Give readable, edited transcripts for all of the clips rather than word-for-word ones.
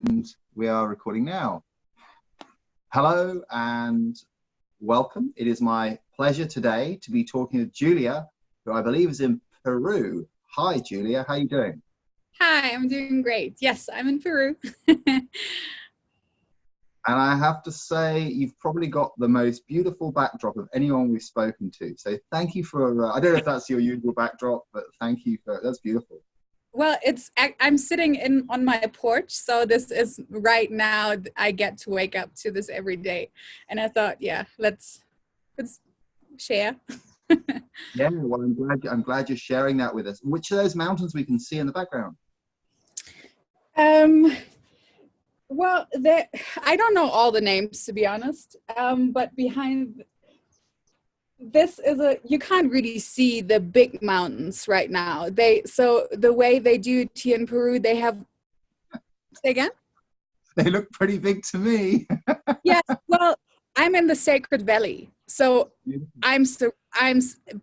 And we are recording now. Hello and welcome. It is my pleasure today to be talking with Julia, who I believe is in Peru. Hi, Julia. How are you doing? Hi, I'm doing great. Yes, I'm in Peru. And I have to say, you've probably got the most beautiful backdrop of anyone we've spoken to. So thank you for, I don't know if that's your usual backdrop, but thank you for, that's beautiful. Well, I'm sitting on my porch, so this is right now. I get to wake up to this every day, and I thought, yeah, let's share. Yeah, well, I'm glad you're sharing that with us. Which of those mountains we can see in the background? Well, I don't know all the names, to be honest. But behind this you can't really see the big mountains right now. So the way they do it here in Peru, they have. Say again? They look pretty big to me. Yes, well, I'm in the Sacred Valley, so I'm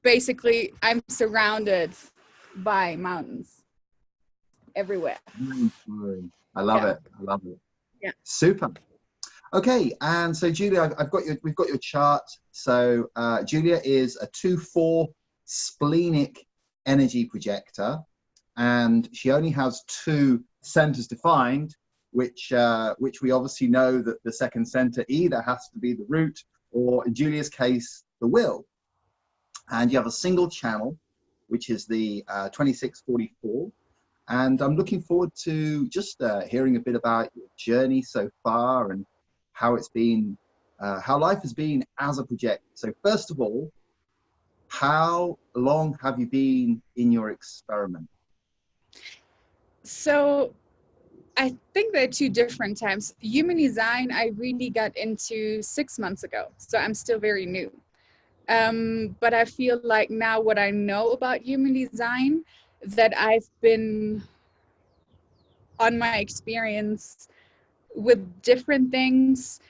basically surrounded by mountains everywhere. I love it. I love it. Yeah. Super. Okay, and so Julia, we've got your chart. So Julia is a 2-4 splenic energy projector, and she only has 2 centers defined, which we obviously know that the second center either has to be the root or, in Julia's case, the will. And you have a single channel, which is the 2644. And I'm looking forward to just hearing a bit about your journey so far and how it's been, how life has been as a projector. So first of all, how long have you been in your experiment? So I think there are 2 different times. Human design, I really got into 6 months ago, so I'm still very new. But I feel like now what I know about human design, that I've been on my experience with different things,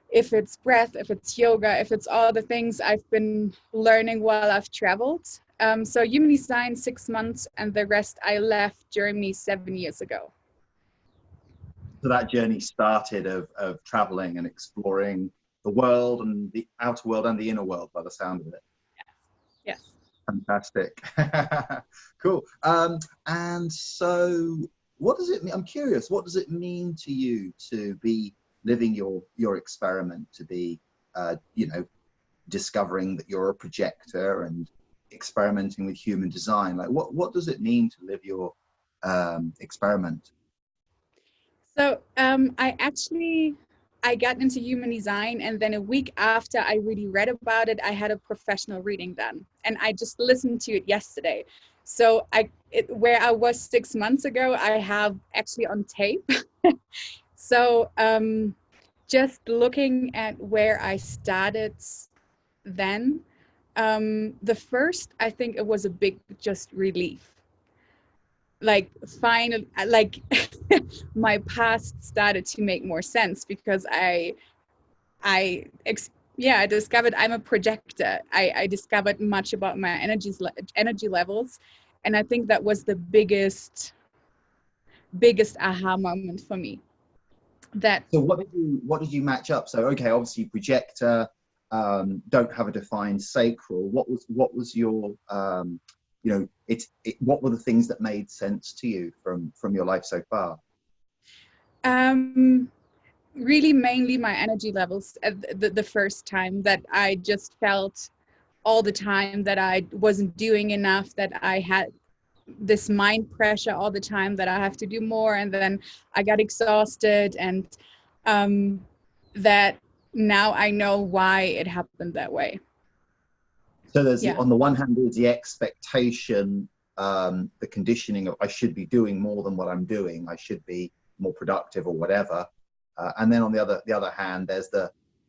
if it's breath, if it's yoga, if it's all the things I've been learning while I've traveled. So human design 6 months, and the rest I left Germany 7 years ago. So that journey started of traveling and exploring the world and the outer world and the inner world, by the sound of it. Yes. Fantastic. Cool. And so what does it mean? I'm curious, what does it mean to you to be living your experiment, to be, discovering that you're a projector and experimenting with human design? Like, what does it mean to live your experiment? So I got into human design, and then a week after I really read about it, I had a professional reading done, and I just listened to it yesterday. So where I was 6 months ago, I have actually on tape. So just looking at where I started then, the first, I think it was a big just relief. Like finally, like my past started to make more sense, because I discovered I'm a projector. I discovered much about my energy levels, and I think that was the biggest aha moment for me. So what did you match up? So okay, obviously projector, don't have a defined sacral. What was your what were the things that made sense to you from your life so far? Really mainly my energy levels at the first time, that I just felt all the time that I wasn't doing enough, that I had this mind pressure all the time that I have to do more, and then I got exhausted, and that now I know why it happened that way. So there's on the one hand, there's the expectation, the conditioning of I should be doing more than what I'm doing, I should be more productive or whatever, and then on the other hand, there's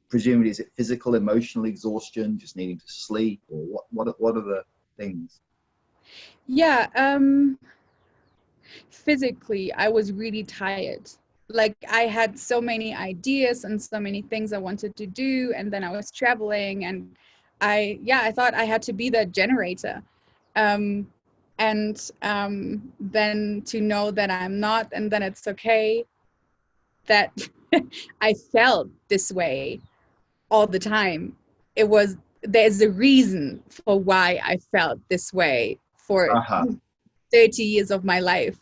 presumably, is it physical, emotional exhaustion, just needing to sleep, or what are the things? Physically, I was really tired. Like, I had so many ideas and so many things I wanted to do, and then I was traveling, and I thought I had to be the generator, and then to know that I'm not, and then it's okay. that I felt this way all the time. There's a reason for why I felt this way for Uh-huh. 30 years of my life.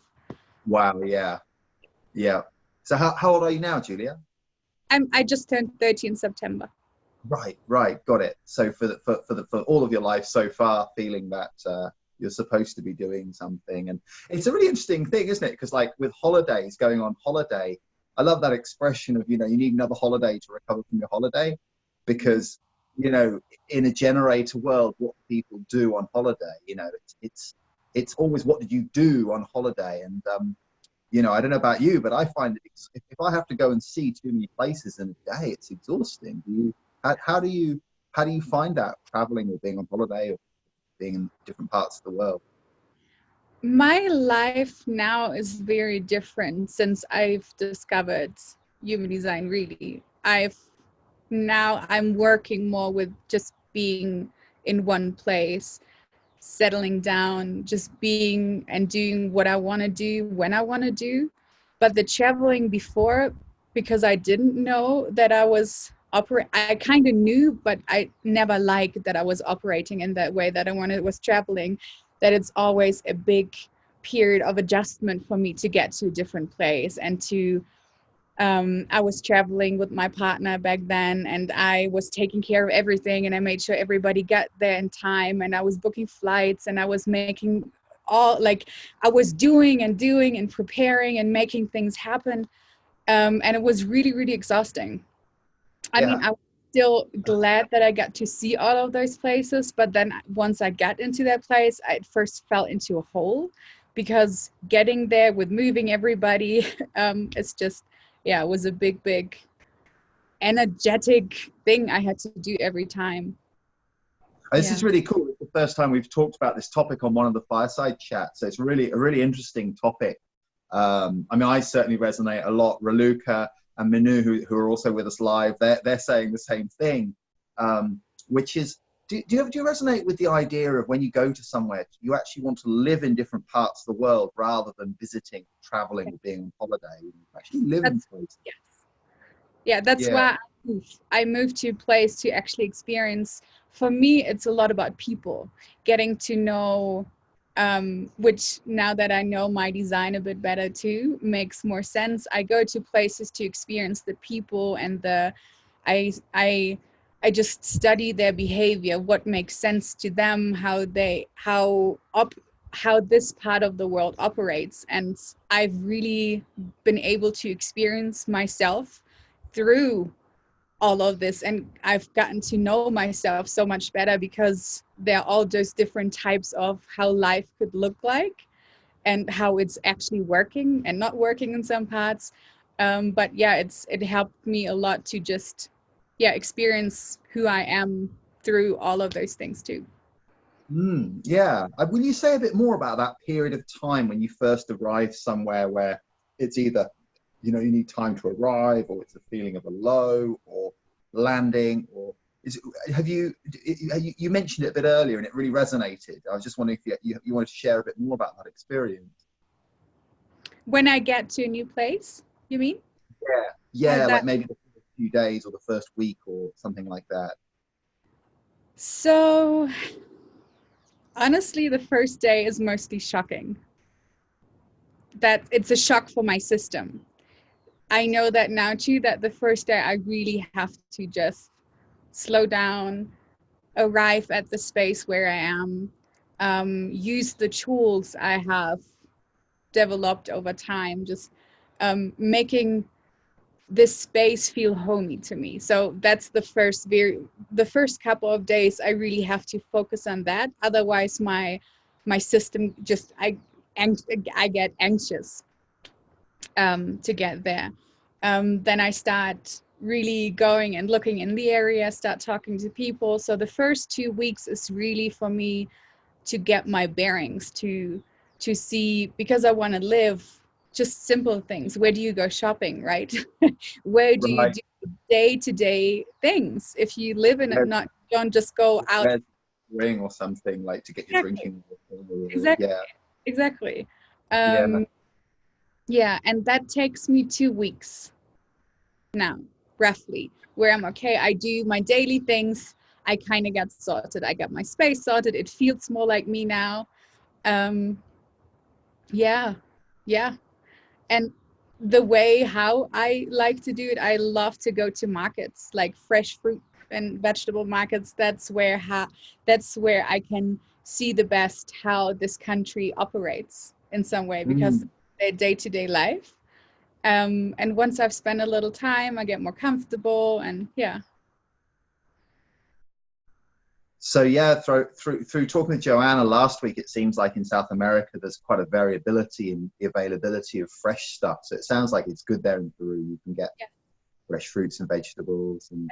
Wow. Yeah. Yeah. So how old are you now, Julia? I just turned 30 in September. Right, right, got it. So for all of your life so far, feeling that you're supposed to be doing something, and it's a really interesting thing, isn't it? Because like with holidays, going on holiday, I love that expression of, you know, you need another holiday to recover from your holiday, because you know, in a generator world, what people do on holiday, you know, it's always what did you do on holiday, and you know, I don't know about you, but I find it, if I have to go and see too many places in a day, it's exhausting. Do you, how do you, how do you find that traveling or being on holiday or being in different parts of the world? My life now is very different since I've discovered human design, really. I'm working more with just being in one place, settling down, just being and doing what I want to do when I want to do. But the traveling before, because I didn't know that I was I kind of knew, but I never liked that I was operating in that way, that I wanted was traveling, that it's always a big period of adjustment for me to get to a different place and to I was traveling with my partner back then, and I was taking care of everything, and I made sure everybody got there in time, and I was booking flights, and I was making all, like, I was doing and preparing and making things happen. And it was really, really exhausting. I Yeah. mean, I was still glad that I got to see all of those places, but then once I got into that place, I at first fell into a hole because getting there with moving everybody, it's just, yeah, it was a big, big energetic thing I had to do every time. This is Yeah. really cool. It's the first time we've talked about this topic on one of the fireside chats. So it's really a really interesting topic. I mean, I certainly resonate a lot. Raluca and Minu, who are also with us live, they're saying the same thing, which is, do you resonate with the idea of when you go to somewhere, you actually want to live in different parts of the world rather than visiting, traveling, or being on holiday? You actually live in That's, places. yes. Yeah, that's Yeah, why I moved to a place to actually experience. For me, it's a lot about people, getting to know, which now that I know my design a bit better too, makes more sense. I go to places to experience the people and I, I, I just study their behavior, what makes sense to them, how this part of the world operates. And I've really been able to experience myself through all of this, and I've gotten to know myself so much better because there are all those different types of how life could look like and how it's actually working and not working in some parts. But yeah, it helped me a lot to just, yeah, experience who I am through all of those things too. Yeah. Will you say a bit more about that period of time when you first arrive somewhere where it's either, you know, you need time to arrive, or it's a feeling of a low or landing, or you mentioned it a bit earlier and it really resonated. I was just wondering if you wanted to share a bit more about that experience. When I get to a new place, you mean? Yeah. How Yeah, like that maybe the first few days or the first week or something like that. so honestly, the first day is mostly shocking. That it's a shock for my system. I know that now too, that the first day I really have to just slow down, arrive at the space where I am, use the tools I have developed over time, just making this space feel homey to me. So that's the first couple of days I really have to focus on that. Otherwise my system just I get anxious to get there. Then I start really going and looking in the area, start talking to people. So the first 2 weeks is really for me to get my bearings, to see, because I want to live just simple things. Where do you go shopping, right? Where do you Right. do day-to-day things? If you live in it, Where's, not don't just go out. where's ring or something like to get your Exactly, drinking water, or, exactly, yeah. exactly. Yeah. Yeah, and that takes me 2 weeks. now, roughly, where I'm okay. I do my daily things. I kind of get sorted. I got my space sorted. It feels more like me now. Um, yeah, yeah. And the way how I like to do it, I love to go to markets, like fresh fruit and vegetable markets. That's where I can see the best how this country operates in some way, because Mm. their day-to-day life. And once I've spent a little time, I get more comfortable, and yeah. So yeah, through talking to Joanna last week, it seems like in South America there's quite a variability in the availability of fresh stuff. So it sounds like it's good there in Peru. You can get Yeah. fresh fruits and vegetables and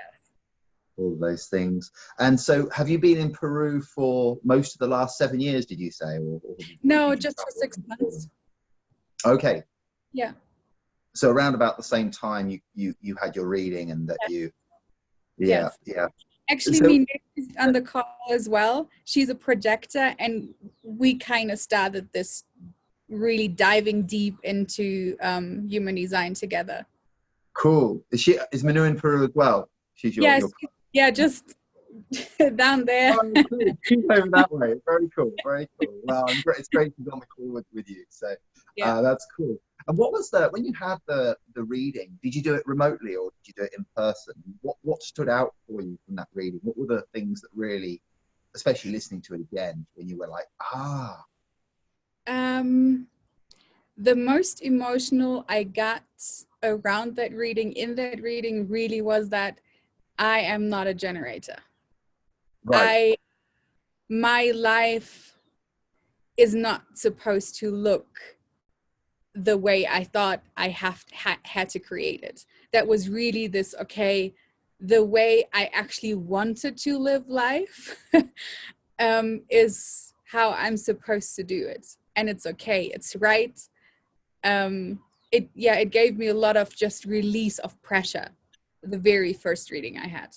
all of those things. And so, have you been in Peru for most of the last 7 years? Did you say, or No, did you just for travel 6 months. Okay, Yeah. so around about the same time you had your reading, and that you, yeah, Yes. yeah. Actually, So me is on the call as well. She's a projector, and we kind of started this really diving deep into human design together. cool. Is Manu in Peru as well? She's Yes, your yeah, just down there. Oh, cool. She's over that way. Very cool. Very cool. Well, it's great to be on the call with you. So Yeah. that's cool. And what was when you had the reading? Did you do it remotely or did you do it in person? What stood out for you from that reading? What were the things that really, especially listening to it again, when you were like, ah? The most emotional I got around that reading, in that reading, really was that I am not a generator. Right. My life is not supposed to look the way I thought I had to create it. That was really this, okay, the way I actually wanted to live life is how I'm supposed to do it. And it's okay, it's right. It gave me a lot of just release of pressure, the very first reading I had.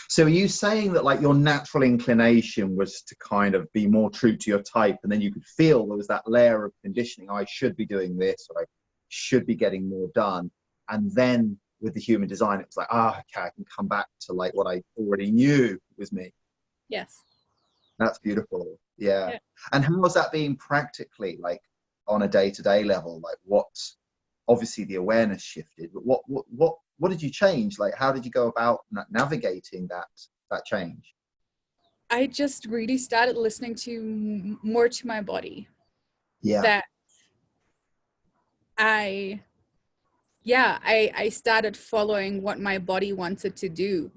So are you saying that like your natural inclination was to kind of be more true to your type, and then you could feel there was that layer of conditioning, I should be doing this, or I should be getting more done. And then with the human design, it was like, okay, I can come back to like what I already knew was me. Yes. That's beautiful. Yeah. Yeah. And how was that being practically, like on a day-to-day level? Like what, obviously the awareness shifted, but what did you change? Like how did you go about navigating that change? I just really started listening to more to my body. Yeah. That I I started following what my body wanted to do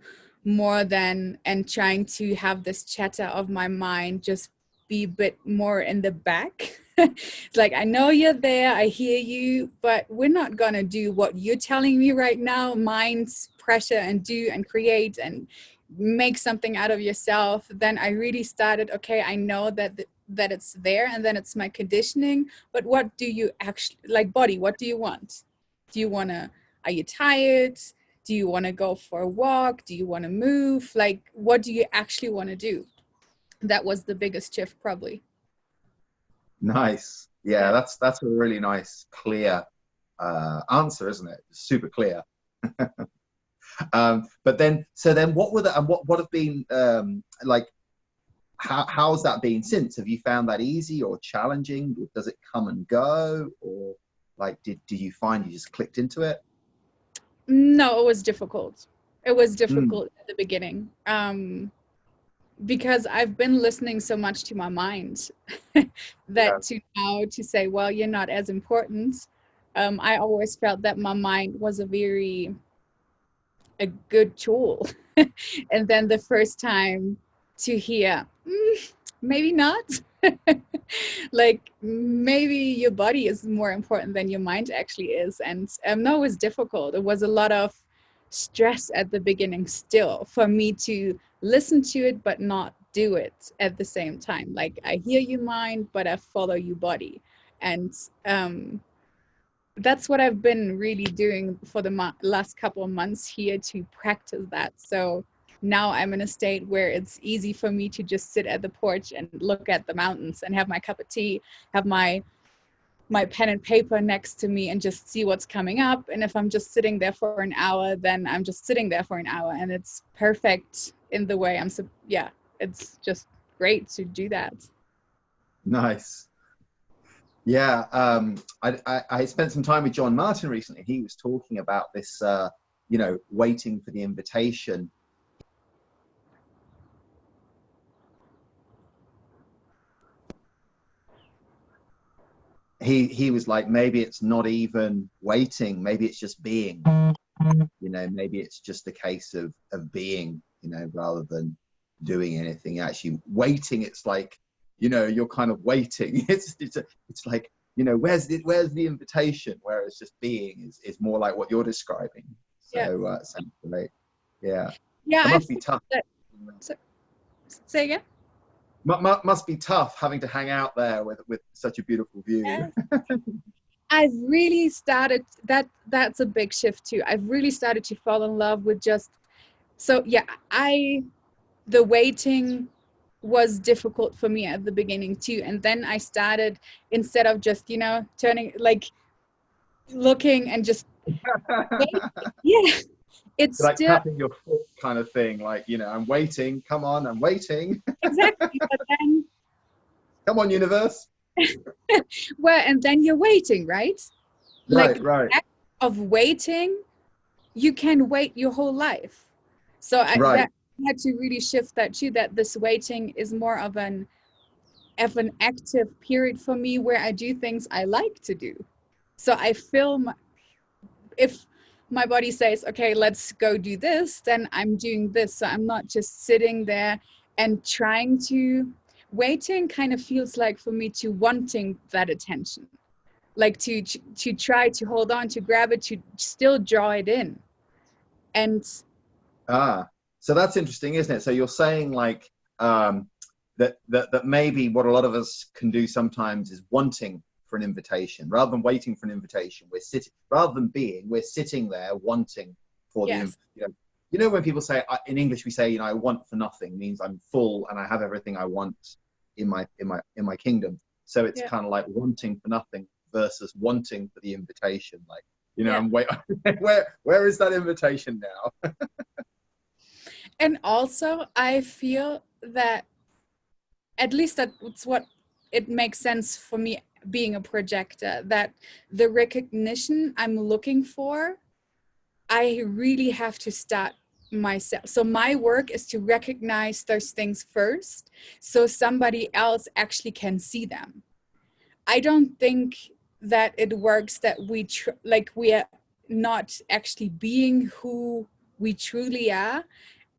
more than, and trying to have this chatter of my mind just be a bit more in the back. It's like, I know you're there, I hear you, but we're not gonna do what you're telling me right now. Mind's pressure and do and create and make something out of yourself. Then I really started, okay, I know that it's there, and then it's my conditioning, but what do you actually, like, body, what do you want? Do you want to, are you tired? Do you want to go for a walk? Do you want to move? Like, what do you actually want to do? That was the biggest shift, probably. Nice. Yeah, Yeah. that's a really nice, clear answer, isn't it? Super clear. But then, so then, what were the and what have been like? How's that been since? Have you found that easy or challenging? Does it come and go, or like did you find you just clicked into it? No, it was difficult. It was Mm, difficult at the beginning. Because I've been listening so much to my mind yeah. that to now to say, well, you're not as important. I always felt that my mind was a good tool. And then the first time to hear, maybe not. Like, maybe your body is more important than your mind actually is. And no, it was difficult. It was a lot of stress at the beginning still for me to listen to it but not do it at the same time. Like, I hear your mind but I follow your body. And that's what I've been really doing for the last couple of months here, to practice that. So now I'm in a state where it's easy for me to just sit at the porch and look at the mountains and have my cup of tea, have my my pen and paper next to me and just see what's coming up. And if I'm just sitting there for an hour, then I'm just sitting there for an hour, and it's perfect in the way yeah, it's just great to do that. Nice. Yeah, I spent some time with John Martin recently. He was talking about this, you know, waiting for the invitation. He was like, maybe it's not even waiting, maybe it's just being, you know, maybe it's just a case of being, you know, rather than doing anything. Actually waiting, it's like, you know, you're kind of waiting. It's like, you know, where's the invitation? Whereas just being is more like what you're describing. So sounds great. Yeah. Yeah, It must be tough. Say again. Must be tough having to hang out there with such a beautiful view. Yeah. I've really started that's a big shift too. I've really started to fall in love with just, so yeah, the waiting was difficult for me at the beginning too. And then I started, instead of just, you know, turning, like looking and just waiting, yeah, it's like still tapping your foot kind of thing, like, you know, I'm waiting, come on, I'm waiting. exactly. But then Come on, universe. well, and then you're waiting, right? Like Right. the act of waiting, you can wait your whole life. So Right. that had to really shift that too, that this waiting is more of an active period for me where I do things I like to do. So I feel if my body says, okay, let's go do this, then I'm doing this. So I'm not just sitting there and trying to, waiting kind of feels like for me to wanting that attention, like to try to hold on, to grab it, to still draw it in. And So that's interesting, isn't it? So you're saying like that maybe what a lot of us can do sometimes is wanting for an invitation rather than waiting for an invitation. We're sitting, rather than being, we're sitting there wanting for yes. you know when people say, in English we say, you know, I want for nothing, means I'm full and I have everything I want in my kingdom. So it's kind of like wanting for nothing versus wanting for the invitation, like, you know, I'm wait where is that invitation now? And also I feel that, at least that's what it makes sense for me being a projector, that the recognition I'm looking for, I really have to start myself. So my work is to recognize those things first so somebody else actually can see them. I don't think that it works that like we are not actually being who we truly are,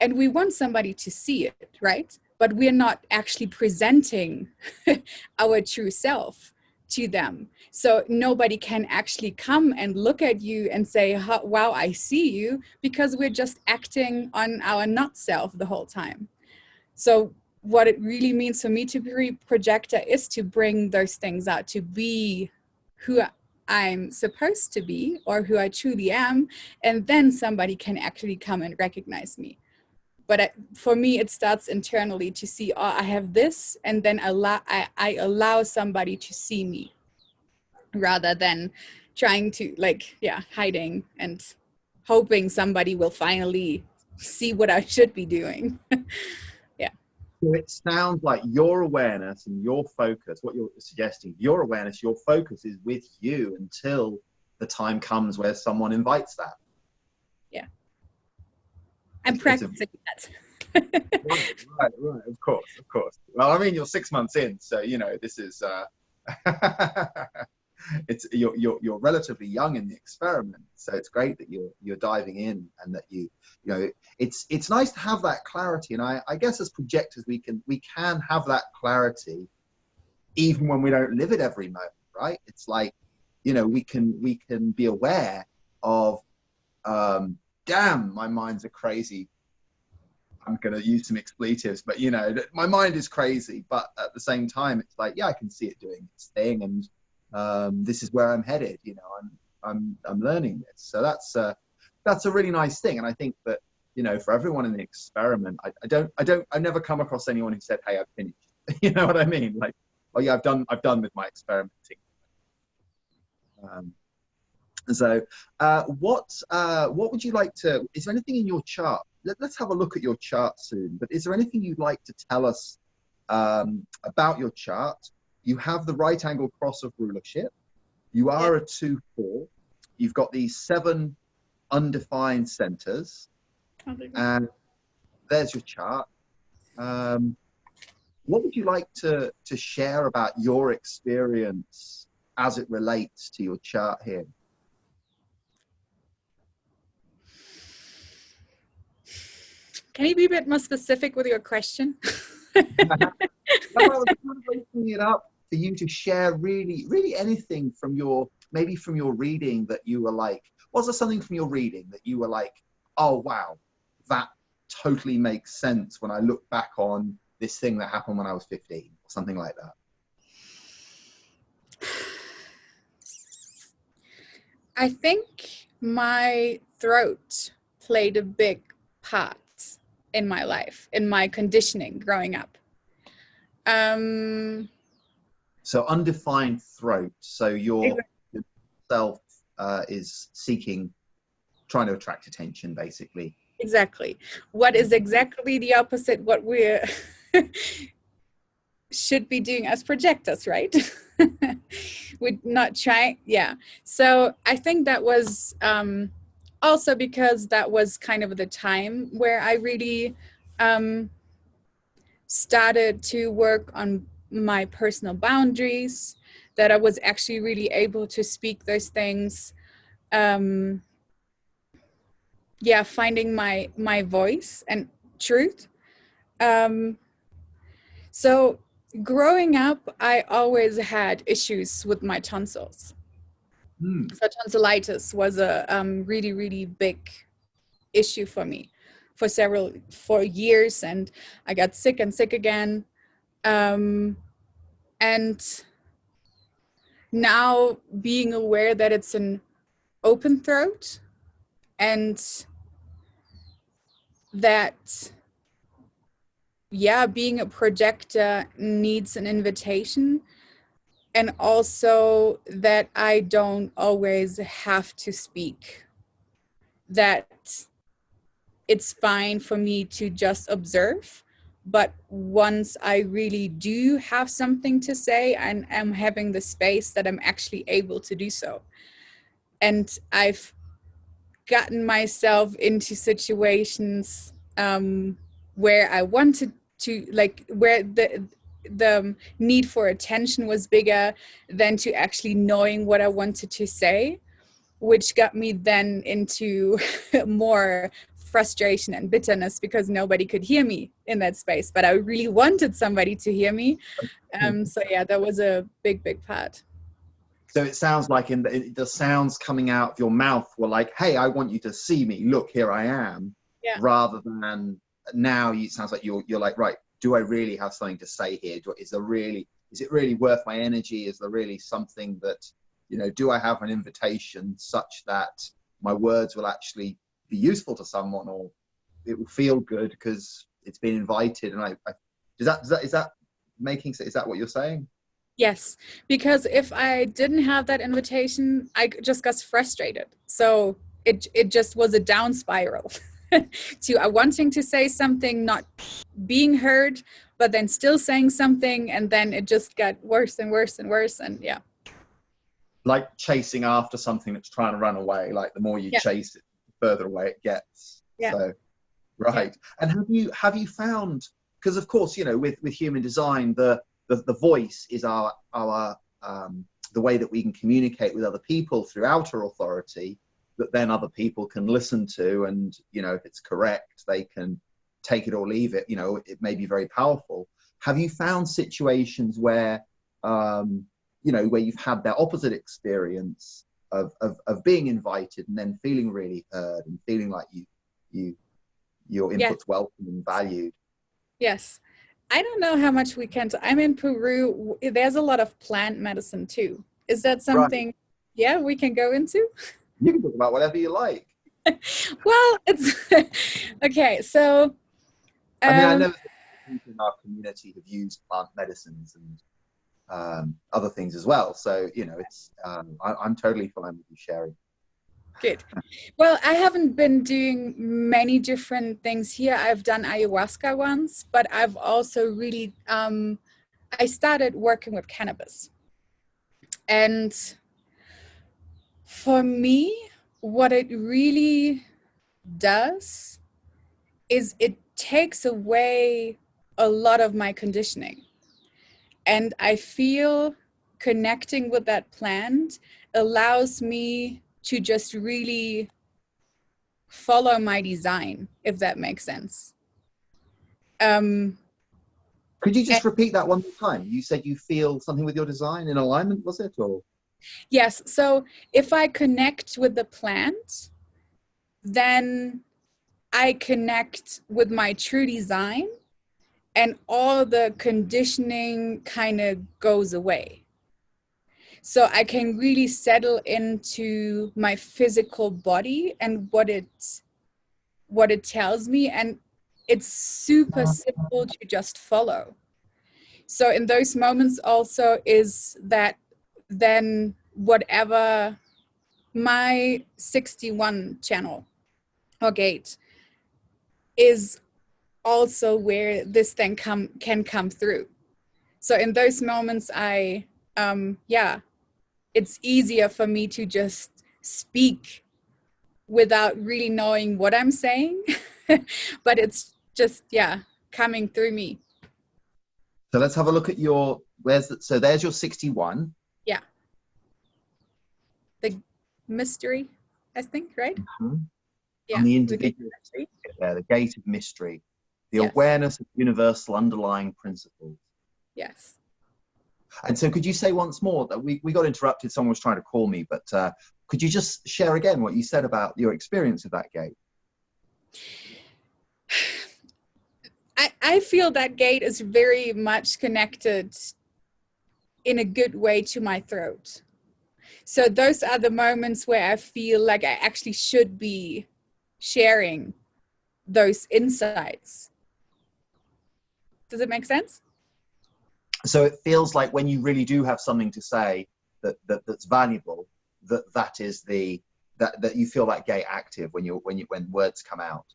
and we want somebody to see it, right? But we're not actually presenting our true self to them. So nobody can actually come and look at you and say, wow, I see you, because we're just acting on our not self the whole time. So what it really means for me to be a projector is to bring those things out, to be who I'm supposed to be or who I truly am, and then somebody can actually come and recognize me. But for me, it starts internally to see, oh, I have this, and then I allow somebody to see me rather than trying to, like, hiding and hoping somebody will finally see what I should be doing. Yeah. So it sounds like your awareness and your focus, what you're suggesting, your awareness, your focus is with you until the time comes where someone invites that. Yeah. I'm practicing that. Right, of course. Well, I mean, you're 6 months in, so you know this is it's you're relatively young in the experiment, so it's great that you're diving in, and that you know it's nice to have that clarity. And I guess as projectors we can have that clarity even when we don't live it every moment, right? It's like, you know, we can be aware of damn, my mind's a crazy, I'm going to use some expletives, but you know, my mind is crazy. But at the same time, it's like, yeah, I can see it doing its thing, and this is where I'm headed. You know, I'm learning this. So that's a really nice thing. And I think that, you know, for everyone in the experiment, I've never come across anyone who said, "Hey, I've finished." You know what I mean? Like, oh yeah, I've done with my experimenting. Um, so what would you like to, is there anything in your chart? Let's have a look at your chart soon, but is there anything you'd like to tell us about your chart? You have the right angle cross of rulership. You are a 2-4. You've got these 7 undefined centers, and there's your chart. What would you like to share about your experience as it relates to your chart here? Can you be a bit more specific with your question? I was kind of opening it up for you to share really anything from your, maybe from your reading that you were like, was there something from your reading that you were like, oh wow, that totally makes sense when I look back on this thing that happened when I was 15 or something like that? I think my throat played a big part in my life, in my conditioning growing up. So undefined throat. So your self is seeking, trying to attract attention, basically. Exactly. What is exactly the opposite what we should be doing as projectors, right? We're not trying. Yeah. So I think that was also because that was kind of the time where I really started to work on my personal boundaries, that I was actually really able to speak those things. Yeah, finding my voice and truth. So growing up, I always had issues with my tonsils. So tonsillitis was a really, really big issue for me for years, and I got sick and sick again. And now being aware that it's an open throat and that, yeah, being a projector needs an invitation, and also that I don't always have to speak, that it's fine for me to just observe. But once I really do have something to say and am having the space, that I'm actually able to do so. And I've gotten myself into situations where I wanted to, like, where the need for attention was bigger than to actually knowing what I wanted to say, which got me then into more frustration and bitterness because nobody could hear me in that space, but I really wanted somebody to hear me. So yeah, that was a big part. So it sounds like in the sounds coming out of your mouth were like, hey, I want you to see me. Look, here I am. Yeah. Rather than now, it sounds like you're like, right, do I really have something to say here? Is it really worth my energy? Is there really something that, do I have an invitation such that my words will actually be useful to someone, or it will feel good because it's been invited? And is that making sense? Is that what you're saying? Yes, because if I didn't have that invitation, I just got frustrated. So it just was a down spiral to wanting to say something, not being heard, but then still saying something, and then it just got worse and worse and worse, and yeah. Like chasing after something that's trying to run away. Like the more you chase it, the further away it gets. Yeah. So, right. Yeah. And have you found? Because of course, with human design, the voice is our the way that we can communicate with other people through outer authority that then other people can listen to, and if it's correct, they can take it or leave it. It may be very powerful. Have you found situations where where you've had that opposite experience of being invited and then feeling really heard and feeling like your input's welcome and valued? Yes. I don't know how much we can. I'm in Peru. There's a lot of plant medicine too. Is that something, we can go into? You can talk about whatever you like. Well, it's okay. So, I know that people in our community have used plant medicines, and other things as well. So, you know, it's I'm totally fine with you sharing. Good. Well, I haven't been doing many different things here. I've done ayahuasca once, but I've also really, I started working with cannabis. And for me, what it really does is it takes away a lot of my conditioning. And I feel connecting with that plant allows me to just really follow my design, if that makes sense. Could you just repeat that one more time? You said you feel something with your design in alignment, was it? Or yes, so if I connect with the plant, then I connect with my true design, and all the conditioning kind of goes away. So I can really settle into my physical body and what it tells me, and it's super simple to just follow. So in those moments also is that then whatever my 61 channel or gate is also where this then can come through. So in those moments yeah, it's easier for me to just speak without really knowing what I'm saying, but it's just, yeah, coming through me. so let's have a look at your so there's your 61. Yeah. The mystery, I think, right? Mm-hmm. Yeah. And the individual, the gate of mystery, the yes. awareness of universal underlying principles. Yes. And so could you say once more that we got interrupted, someone was trying to call me, but could you just share again what you said about your experience of that gate? I feel that gate is very much connected in a good way to my throat. So those are the moments where I feel like I actually should be sharing those insights. Does it make sense? So it feels like when you really do have something to say that's valuable, that is that you feel that gate active when words come out.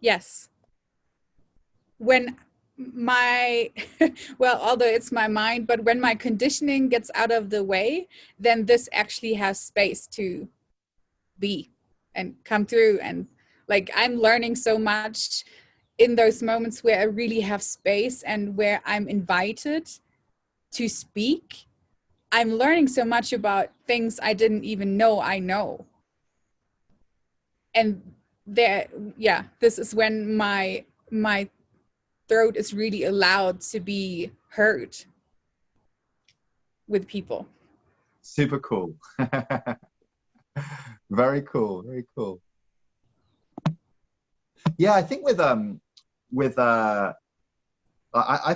Yes. When my well, although it's my mind, but when my conditioning gets out of the way, then this actually has space to be and come through. And like, I'm learning so much in those moments where I really have space and where I'm invited to speak. I'm learning so much about things I didn't even know I know. And there, yeah, this is when my throat is really allowed to be heard with people. Super cool. Very cool. Very cool. Yeah, I think I've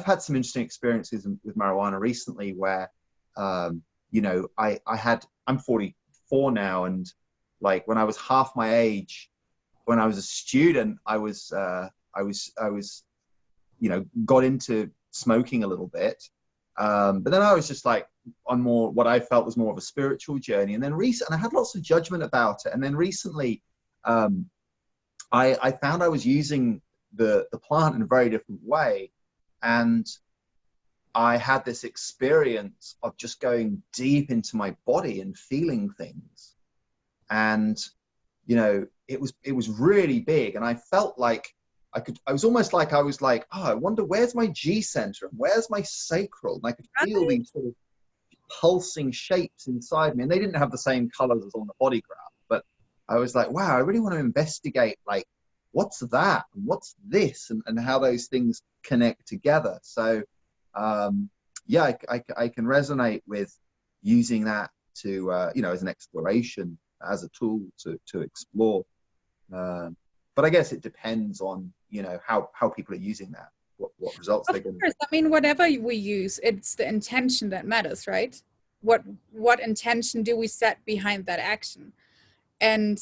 had some interesting experiences with marijuana recently where, you know, I'm 44 now, and like when I was half my age, when I was a student, I was, you know, got into smoking a little bit. But then I was just like on more, what I felt was more of a spiritual journey. And then and I had lots of judgment about it. And then recently, I found I was using the plant in a very different way. And I had this experience of just going deep into my body and feeling things. And, you know, it was really big. And I felt like I was almost like, I was like, oh, I wonder where's my G center and where's my sacral? And I could feel these sort of pulsing shapes inside me. And they didn't have the same colors as on the body graph, but I was like, wow, I really want to investigate, like, what's that? And what's this? And how those things connect together. So, yeah, I can resonate with using that to, you know, as an exploration, as a tool to explore. But I guess it depends on, you know, how people are using that, what results they're going to get. I mean, whatever we use, it's the intention that matters, right? What intention do we set behind that action? And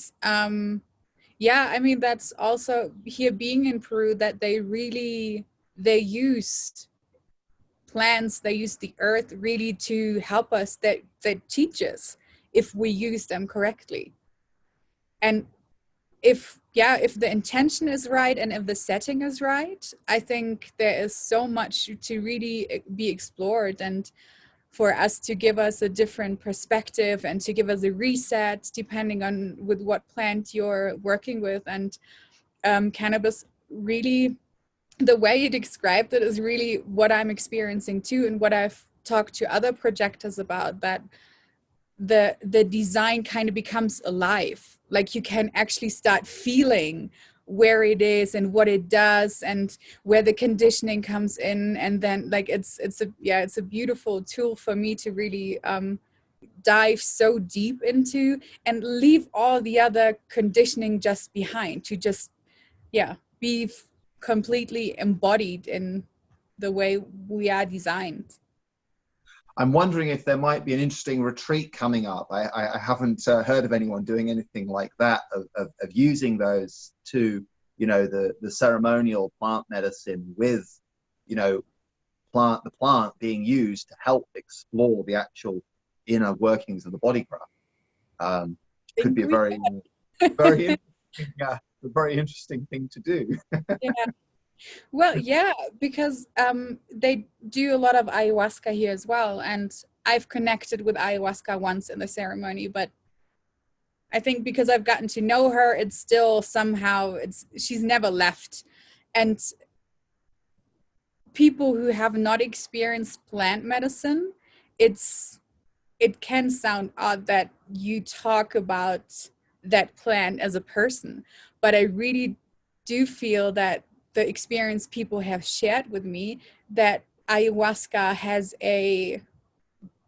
yeah, I mean, that's also here being in Peru, that they used plants, they use the earth really to help us, that teach us if we use them correctly. And if the intention is right and if the setting is right, I think there is so much to really be explored, and for us to give us a different perspective and to give us a reset depending on with what plant you're working with. And cannabis really, the way you described it is really what I'm experiencing too, and what I've talked to other projectors about, that the design kind of becomes alive. Like you can actually start feeling where it is and what it does and where the conditioning comes in. And then like it's a beautiful tool for me to really dive so deep into and leave all the other conditioning just behind, to just be completely embodied in the way we are designed. I'm wondering if there might be an interesting retreat coming up. I haven't heard of anyone doing anything like that, of using those to, the ceremonial plant medicine with, the plant being used to help explore the actual inner workings of the body graph. Could be a very, very interesting, a very interesting thing to do. Yeah. Well, yeah, because they do a lot of ayahuasca here as well. And I've connected with ayahuasca once in the ceremony, but I think because I've gotten to know her, it's still somehow, she's never left. And people who have not experienced plant medicine, it can sound odd that you talk about that plant as a person, but I really do feel that the experience people have shared with me, that ayahuasca has a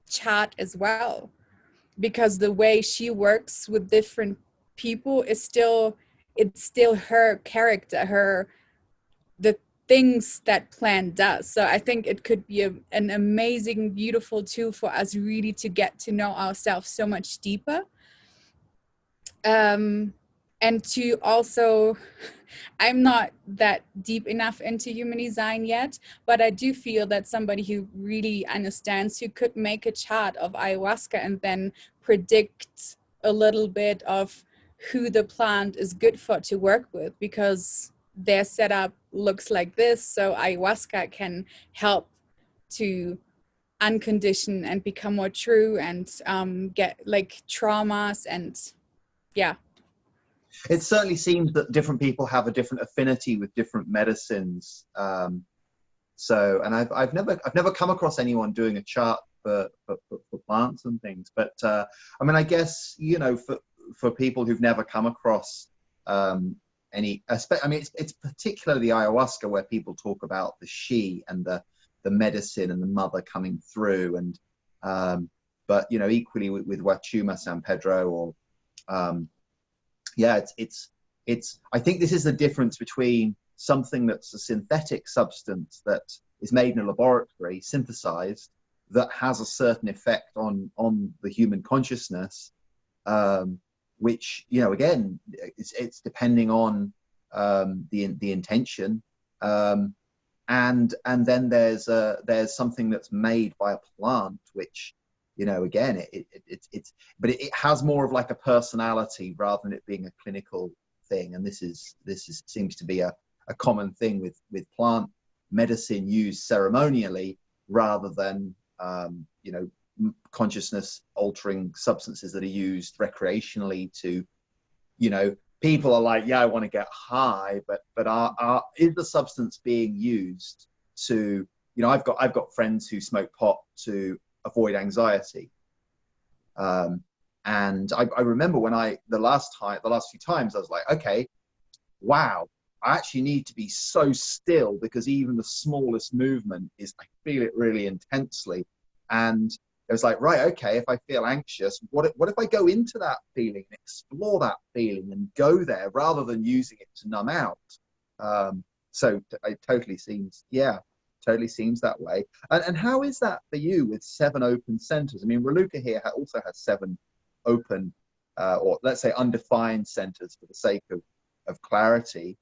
chart as well, because the way she works with different people is still, it's still her character, the things that plant does. So I think it could be an amazing, beautiful tool for us really to get to know ourselves so much deeper. And to also, I'm not that deep enough into human design yet, but I do feel that somebody who really understands, who could make a chart of ayahuasca and then predict a little bit of who the plant is good for to work with, because their setup looks like this. So ayahuasca can help to uncondition and become more true, and get like traumas and yeah. It certainly seems that different people have a different affinity with different medicines. So, and I've never come across anyone doing a chart for plants and things. But I mean, I guess, for people who've never come across any, I mean, it's particularly ayahuasca where people talk about the she and the medicine and the mother coming through, and but equally with Wachuma, San Pedro, or it's I think this is the difference between something that's a synthetic substance that is made in a laboratory, synthesized, that has a certain effect on the human consciousness, which again, it's depending on the intention, and then there's something that's made by a plant, which again, but it has more of like a personality rather than it being a clinical thing. And this seems to be a common thing with plant medicine used ceremonially rather than consciousness altering substances that are used recreationally to, people are like, yeah, I want to get high, but is the substance being used to, I've got friends who smoke pot to avoid anxiety, and I remember when the last few times I was like, okay, wow, I actually need to be so still, because even the smallest movement I feel it really intensely. And it was like, right, okay, if I feel anxious, what if I go into that feeling and explore that feeling and go there rather than using it to numb out? So it totally seems that way. And how is that for you with 7 open centers? I mean, Raluca here also has 7 open, or let's say undefined centers for the sake of clarity.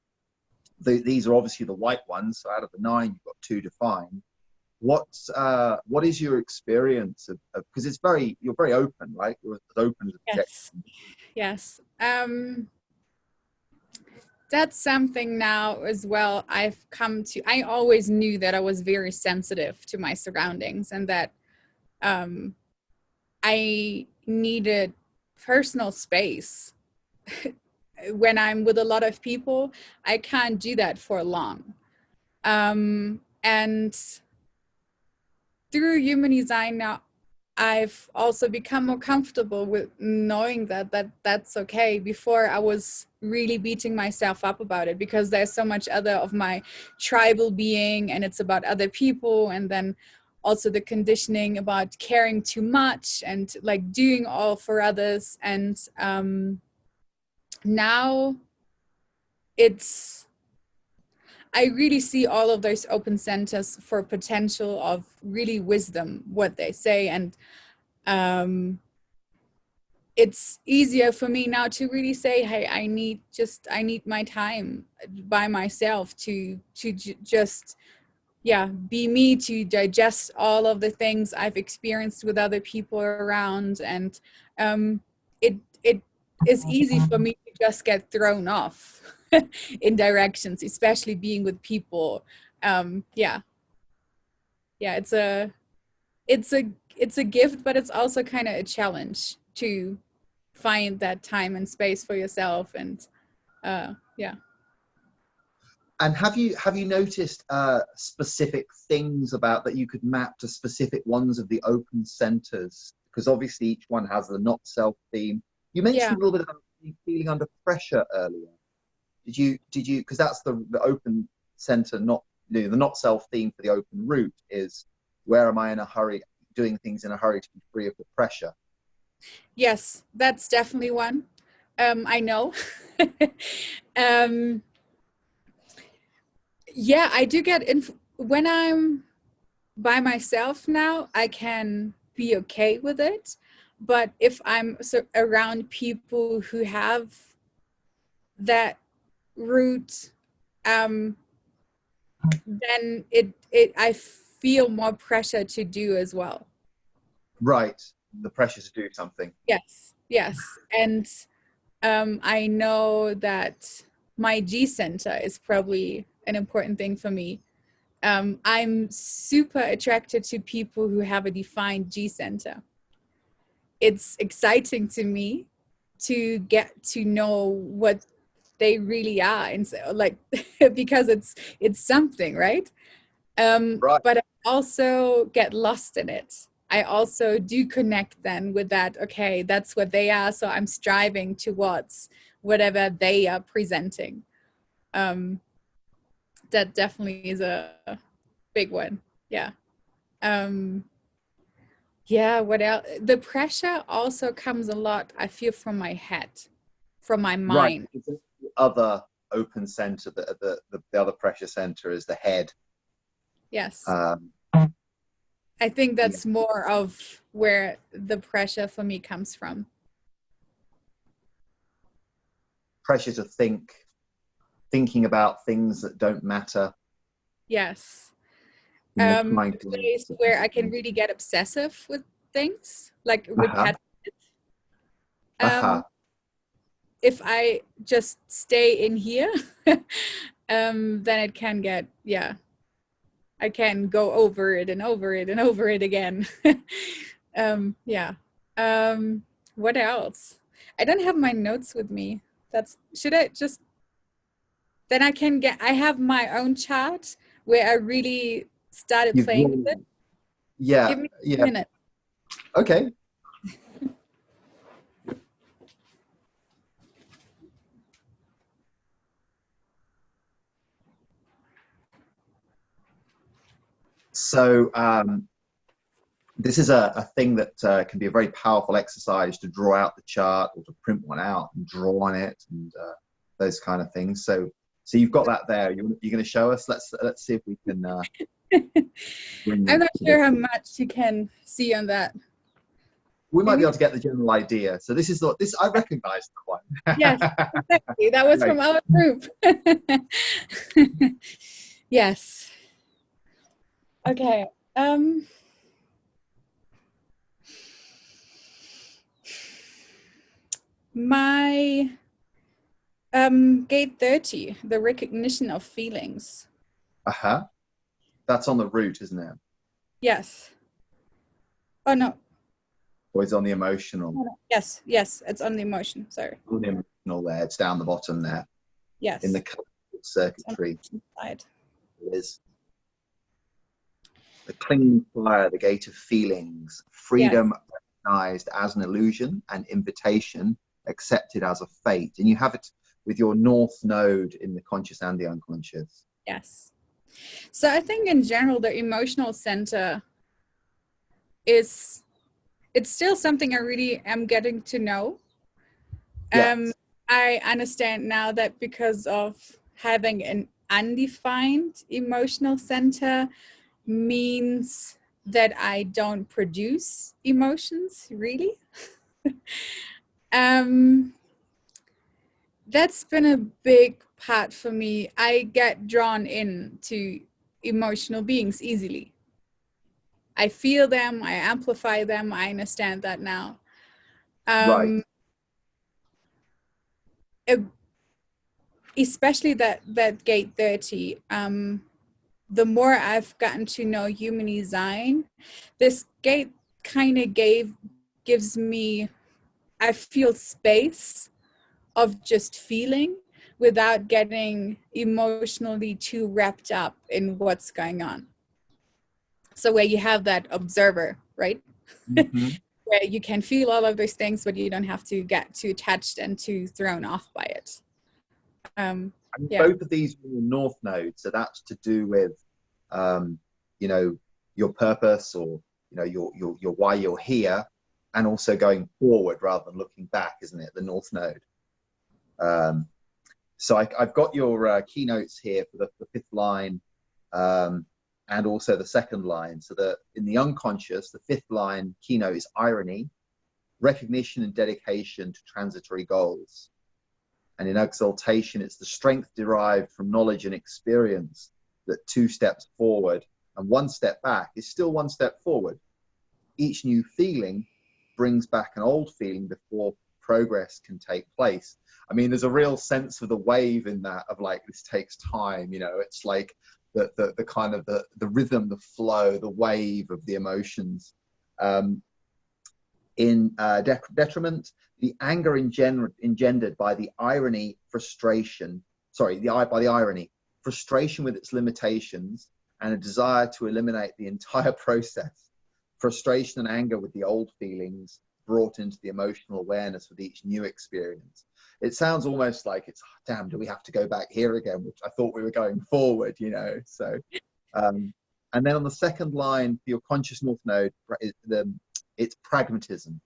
These are obviously the white ones. So out of the 9, you've got 2 defined. what is your experience of, because you're very open, right? You're as open as a projector. Yes. That's something now as well I've come to. I always knew that I was very sensitive to my surroundings, and that I needed personal space. When I'm with a lot of people, I can't do that for long. And through human design now, I've also become more comfortable with knowing that's okay. Before, I was really beating myself up about it because there's so much other of my tribal being, and it's about other people, and then also the conditioning about caring too much and like doing all for others. And now I really see all of those open centers for potential of really wisdom, what they say. And it's easier for me now to really say, hey, I need my time by myself to just, be me, to digest all of the things I've experienced with other people around. And it is easy for me to just get thrown off in directions, especially being with people. It's a gift, but it's also kind of a challenge to find that time and space for yourself. And And have you noticed specific things about that you could map to specific ones of the open centers? Because obviously each one has the not self theme. You mentioned a little bit about feeling under pressure earlier. Did you because that's the open center, not the not self theme for the open root is, where am I in a hurry, doing things in a hurry to be free of the pressure? Yes, that's definitely one. I know. I do get when I'm by myself now, I can be okay with it. But if I'm around people who have that root, then I feel more pressure to do as well. Right, the pressure to do something. Yes, and I know that my G center is probably an important thing for me. I'm super attracted to people who have a defined G center. It's exciting to me to get to know what they really are, and so, like, because it's something, right? Right. But I also get lost in it. I also do connect then with that, okay, that's what they are, so I'm striving towards whatever they are presenting. That definitely is a big one. What else? The pressure also comes a lot, I feel, from my head, from my mind. Right. The other open center, the other pressure center is the head. Yes. I think that's more of where the pressure for me comes from. Pressure to thinking about things that don't matter. Yes. A place where I can really get obsessive with things, like repetitive. If I just stay in here, then it can get, I can go over it and over it and over it again. What else? I don't have my notes with me. Should I just, then I have my own chart where I really started playing with it. Yeah. Give me a minute. Okay. So this is a thing that can be a very powerful exercise to draw out the chart or to print one out and draw on it and those kind of things. So you've got that there. You're going to show us. Let's see if we can. I'm not sure how much you can see on that. We might be able to get the general idea. So this is this. I recognize the one. Yes, exactly. That was from our group. Yes. Okay. Um, my gate 30, the recognition of feelings. Uh-huh. That's on the root, isn't it? Yes. Oh no. Or is it on the emotional? Oh, no. Yes, yes, it's on the emotion. Sorry. On the emotional there. It's down the bottom there. Yes. In the circuitry. It's on the side. It is. The clinging fire, the gate of feelings, freedom recognized as an illusion and invitation accepted as a fate. And you have it with your north node in the conscious and the unconscious. Yes. So I think in general, the emotional center it's still something I really am getting to know. Yes. I understand now that because of having an undefined emotional center means that I don't produce emotions, really. That's been a big part for me. I get drawn into emotional beings easily. I feel them, I amplify them, I understand that now. Right. Especially that gate 30, the more I've gotten to know human design, this gate kind of gives me, I feel space of just feeling without getting emotionally too wrapped up in what's going on. So where you have that observer, right? Mm-hmm. Where you can feel all of those things, but you don't have to get too attached and too thrown off by it. Yeah. Both of these are north nodes, so that's to do with, you know, your purpose, or your why you're here, and also going forward rather than looking back, isn't it? The north node. So I've got your keynotes here for the fifth line, and also the second line. So that in the unconscious, the fifth line keynote is irony, recognition and dedication to transitory goals. And in exaltation, it's the strength derived from knowledge and experience that 2 steps forward and 1 step back is still 1 step forward. Each new feeling brings back an old feeling before progress can take place. I mean, there's a real sense of the wave in that, of like, this takes time, it's like the kind of the rhythm, the flow, the wave of the emotions. In detriment, the anger engendered by the irony, frustration with its limitations, and a desire to eliminate the entire process. Frustration and anger with the old feelings brought into the emotional awareness with each new experience. It sounds almost like it's, damn, do we have to go back here again? Which I thought we were going forward, So, and then on the second line for your conscious north node, it's pragmatism,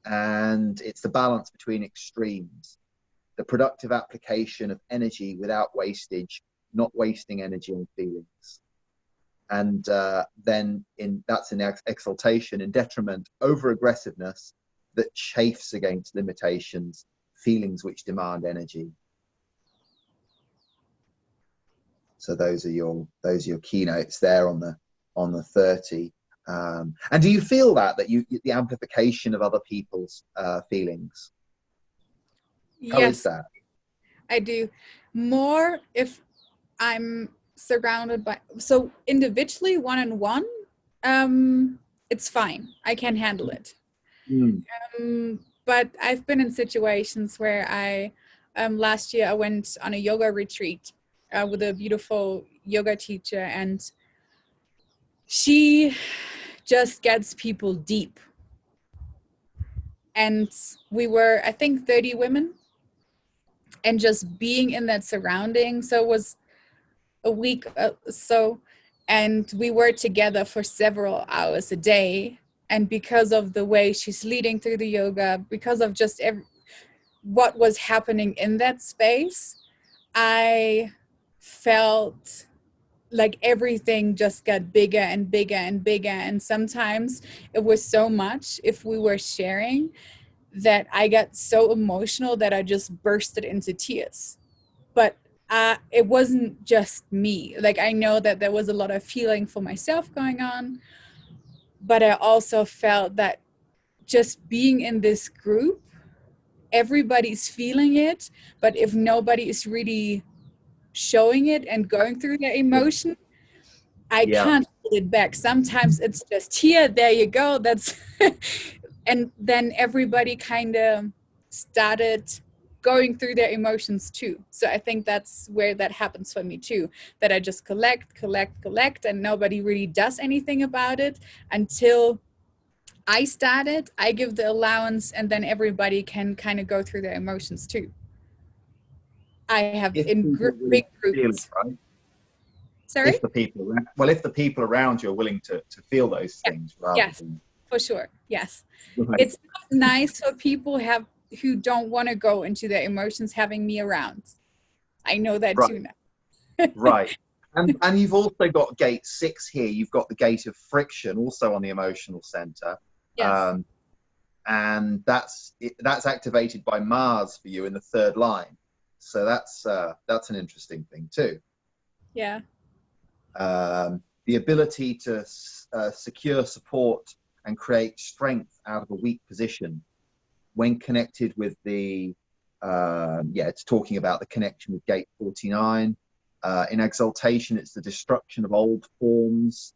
and it's the balance between extremes, the productive application of energy without wastage, not wasting energy on feelings. And then that's in exaltation. In detriment, over aggressiveness that chafes against limitations, feelings which demand energy. So those are your keynotes there on the 30. And do you feel that the amplification of other people's feelings? How Yes, is that? I do. More if I'm surrounded by, so individually, one-on-one, it's fine. I can handle it. But I've been in situations where last year I went on a yoga retreat with a beautiful yoga teacher, and she just gets people deep. And we were, I think, 30 women, and just being in that surrounding. So it was a week so, and we were together for several hours a day. And because of the way she's leading through the yoga, because of just what was happening in that space, I felt like everything just got bigger and bigger and bigger. And sometimes it was so much, if we were sharing, that I got so emotional that I just bursted into tears. But it wasn't just me. Like, I know that there was a lot of feeling for myself going on, but I also felt that just being in this group, everybody's feeling it, but if nobody is really showing it and going through their emotion, I Yeah. can't hold it back. Sometimes it's just here, there you go. That's and then everybody kind of started going through their emotions too. So I think that's where that happens for me too, that I just collect, and nobody really does anything about it until I started. I give the allowance, and then everybody can kind of go through their emotions too. I have If in people are willing big to feel it, groups. right? Sorry? If the people around you are willing to feel those Yeah. things rather Yes, than for sure. Yes. right. It's not nice for people who don't want to go into their emotions having me around. I know that Right. too now. Right. And you've also got gate 6 here. You've got the gate of friction also on the emotional center. Yes. And that's activated by Mars for you in the 3rd line. So that's an interesting thing too. Yeah. The ability to secure support and create strength out of a weak position when connected with the it's talking about the connection with gate 49. In exaltation, it's the destruction of old forms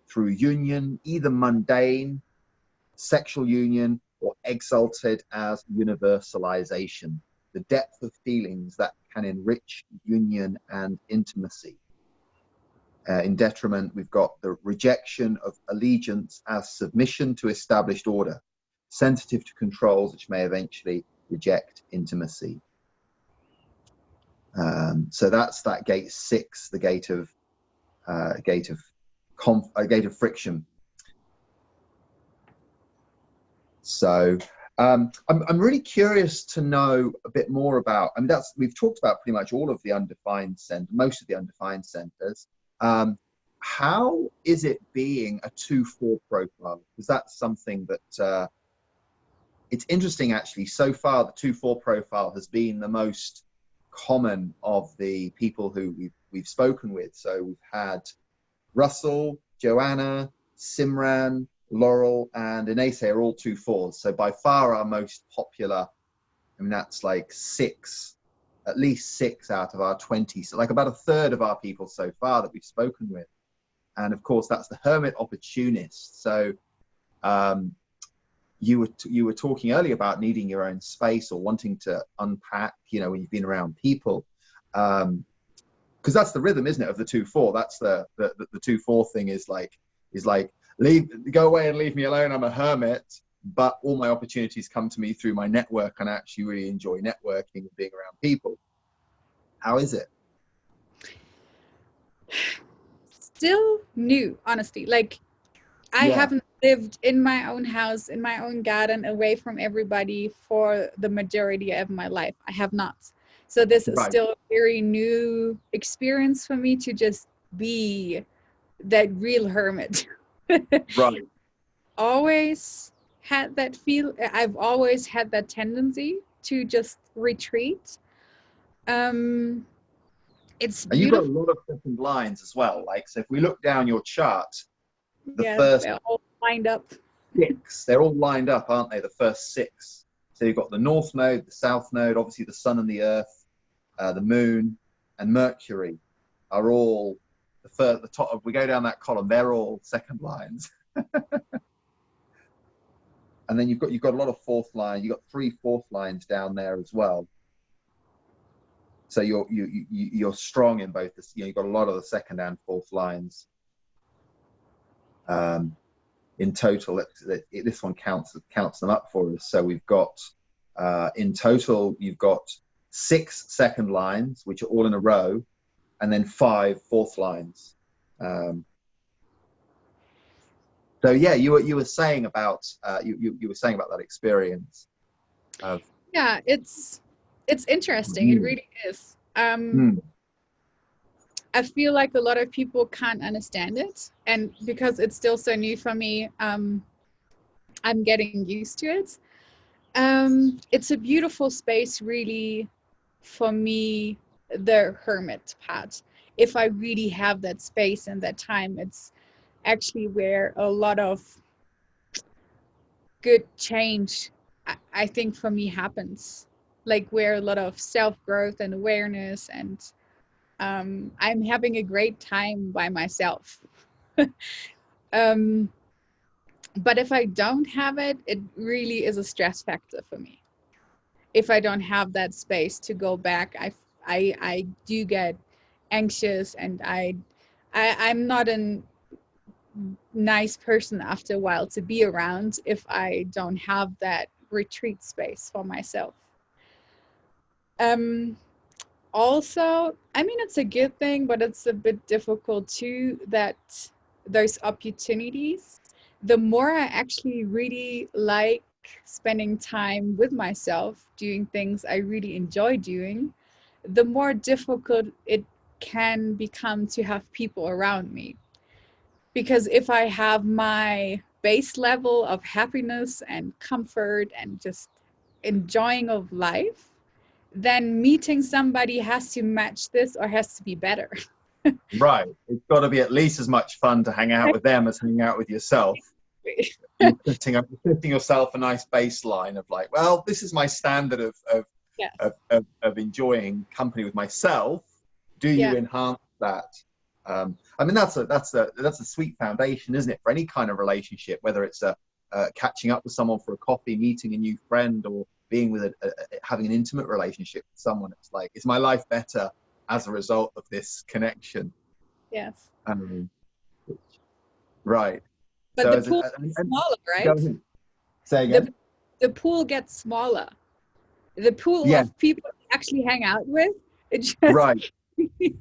through union, either mundane, sexual union, or exalted as universalization, the depth of feelings that can enrich union and intimacy. In detriment, we've got the rejection of allegiance as submission to established order, sensitive to controls which may eventually reject intimacy. So that's that gate 6, the gate of friction. So I'm really curious to know a bit more about. I mean, we've talked about pretty much all of the undefined most of the undefined centers. How is it being a 2-4 profile? Because that's something that it's interesting actually. So far, the 2-4 profile has been the most common of the people who we've spoken with. So we've had Russell, Joanna, Simran, Laurel, and Inese are all 2-4s. So by far our most popular. I mean, that's like at least 6 out of our 20. So like about a third of our people so far that we've spoken with. And of course, that's the hermit opportunist. So you were talking earlier about needing your own space or wanting to unpack, when you've been around people. Because that's the rhythm, isn't it, of the 2-4? That's the 2-4 thing is like go away and leave me alone. I'm a hermit, but all my opportunities come to me through my network, and I actually really enjoy networking and being around people. How is it? Still new, honestly. Like, I haven't lived in my own house, in my own garden, away from everybody for the majority of my life. I have not. So this is still a very new experience for me to just be that real hermit. Right. Always had that I've always had that tendency to just retreat. It's beautiful. And you've got a lot of second lines as well. Like, so if we look down your chart, the first they're all lined up. 6, they're all lined up, aren't they? The first 6. So you've got the north node, the south node, obviously the sun and the earth, the moon and Mercury are all the top of, we go down that column, they're all second lines. And then you've got a lot of 4th line. You've got 3 4th lines down there as well. So you're strong in both. You've got a lot of the 2nd and 4th lines. In total, this one counts them up for us. So we've got in total, you've got 6 second lines, which are all in a row, and then 5 4th lines. So yeah, you were saying about you were saying about that experience. Yeah, it's interesting. It really is. I feel like a lot of people can't understand it, and because it's still so new for me, I'm getting used to it. It's a beautiful space, really, for me, the hermit part. If I really have that space and that time, it's actually where a lot of good change, I think, for me happens. Like where a lot of self-growth and awareness, and I'm having a great time by myself. um, but if I don't have it, it really is a stress factor for me. If I don't have that space to go back, I do get anxious, and I'm not a nice person after a while to be around if I don't have that retreat space for myself. Um, Also, I mean, it's a good thing, but it's a bit difficult too, that those opportunities, the more I actually really like spending time with myself, doing things I really enjoy doing, the more difficult it can become to have people around me. Because if I have my base level of happiness and comfort and just enjoying of life, then meeting somebody has to match this or has to be better. Right. It's got to be at least as much fun to hang out with them as hanging out with yourself. You're setting yourself a nice baseline of like, well, this is my standard Yes. of enjoying company with myself. Do you Yeah. enhance that? I mean, that's a sweet foundation, isn't it, for any kind of relationship, whether it's catching up with someone for a coffee, meeting a new friend, or being with having an intimate relationship with someone. It's like, is my life better as a result of this connection? Yes. Right. But So the as pool and, gets and smaller, go right? ahead. Say The again. the pool gets smaller. The pool Yeah. of people you actually hang out with, it just Right.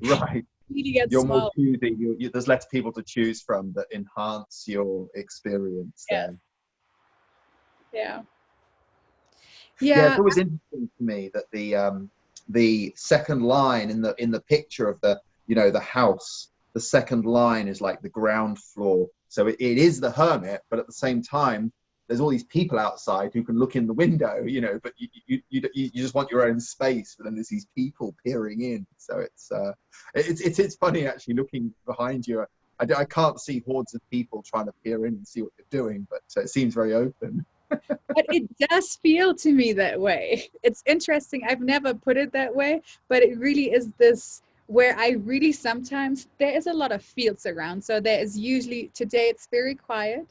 Right. really gets You're more smaller. choosy. There's less people to choose from that enhance your experience Yes. there. Yeah. Yeah, it's Yeah. always interesting to me that the second line in the picture of the house, the second line is like the ground floor. So it is the hermit, but at the same time, there's all these people outside who can look in the window, but you just want your own space, but then there's these people peering in. So it's funny actually looking behind you. I can't see hordes of people trying to peer in and see what you're doing, but it seems very open. But it does feel to me that way. It's interesting. I've never put it that way, but it really is this where I really sometimes, there is a lot of fields around. So there is usually, today it's very quiet,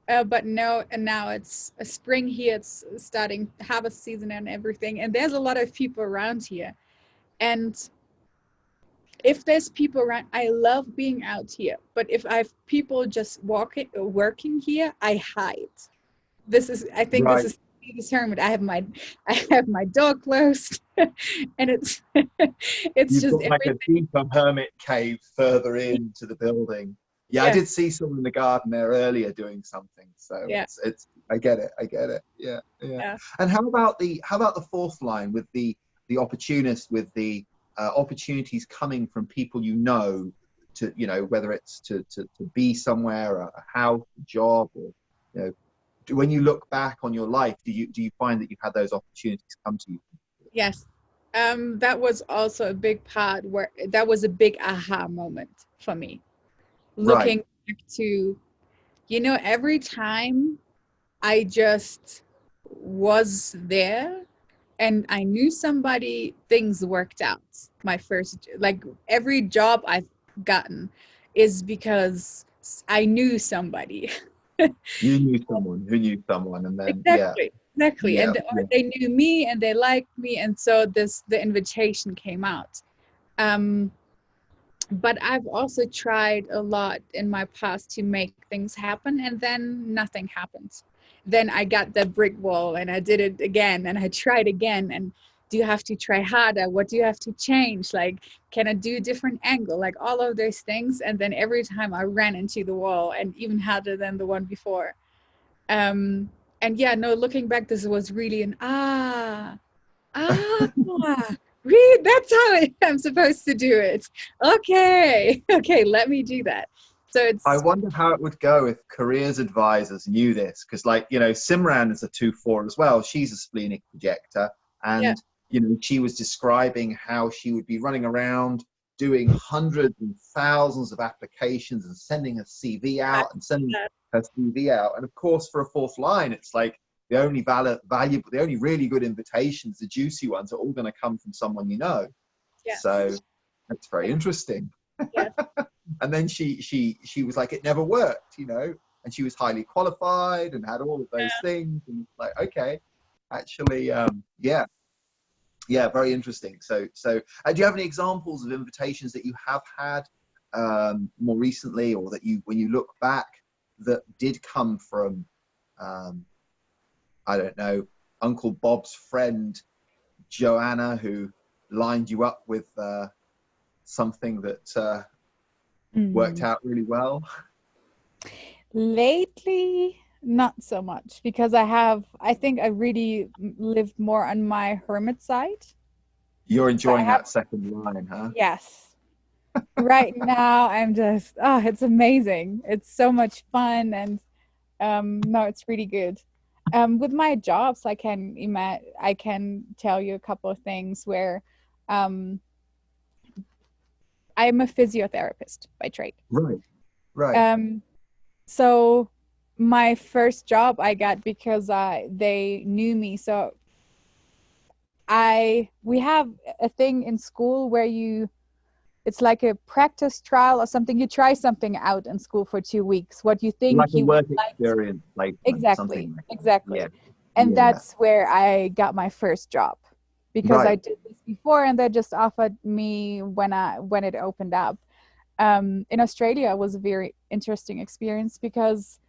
but no, and now it's a spring here. It's starting harvest season and everything. And there's a lot of people around here. And if there's people around, I love being out here. But if I have people just working here, I hide. This is, I think this Right. is determined. I have my door closed, and it's it's You've just got like a everything. deeper hermit cave further into the building. Yeah, I Yeah. did see someone in the garden there earlier doing something. So Yeah. it's I get it. I get it. Yeah, yeah. Yeah. And how about the fourth line with the opportunist, with the opportunities coming from people to whether it's to be somewhere, a house, a job, or when you look back on your life, do you find that you've had those opportunities come to you? Yes. That was also a big part where that was a big aha moment for me. Right. Looking back to, every time I just was there and I knew somebody, things worked out. My first, like every job I've gotten is because I knew somebody. You knew someone who knew someone, and then yeah, Exactly. yeah, And or yeah. they knew me and they liked me, and so the invitation came out. Um, but I've also tried a lot in my past to make things happen, and then nothing happened. Then I got the brick wall and I did it again and I tried again. And do you have to try harder? What do you have to change? Like, can I do a different angle? Like all of those things. And then every time I ran into the wall, and even harder than the one before. Um, and yeah, no, looking back, this was really an ah, read, that's how I'm supposed to do it. Okay, okay, let me do that. So I it's, wonder how it would go if careers advisors knew this, because Simran is a 2-4 as well. She's a splenic projector, yeah, and you know, she was describing how she would be running around doing hundreds and thousands of applications and sending her CV out and sending her CV out. And of course, for a fourth line, it's like the only valuable, the only really good invitations, the juicy ones, are all going to come from someone you know. Yes. So that's very interesting. Yes. And then she was like, it never worked, you know, and she was highly qualified and had all of those things. And it's like, okay, actually, yeah, very interesting. So do you have any examples of invitations that you have had more recently, or that you, when you look back, that did come from, I don't know, Uncle Bob's friend Joanna, who lined you up with something that worked out really well? Lately, not so much, because I think I really lived more on my hermit side. You're So I enjoying have, that second line, huh? yes. Right now, I'm just, oh, it's amazing. It's so much fun, and no, it's really good. With my jobs, I can tell you a couple of things where um, I'm a physiotherapist by trade. Right, right. So my first job I got because they knew me. So we have a thing in school where it's like a practice trial or something. You try something out in school for 2 weeks. What you Like think a you would work like. experience placement, Exactly, something like that. exactly. Yeah, And yeah. that's where I got my first job, because I Right. did this before and they just offered me when it opened up. In Australia, it was a very interesting experience because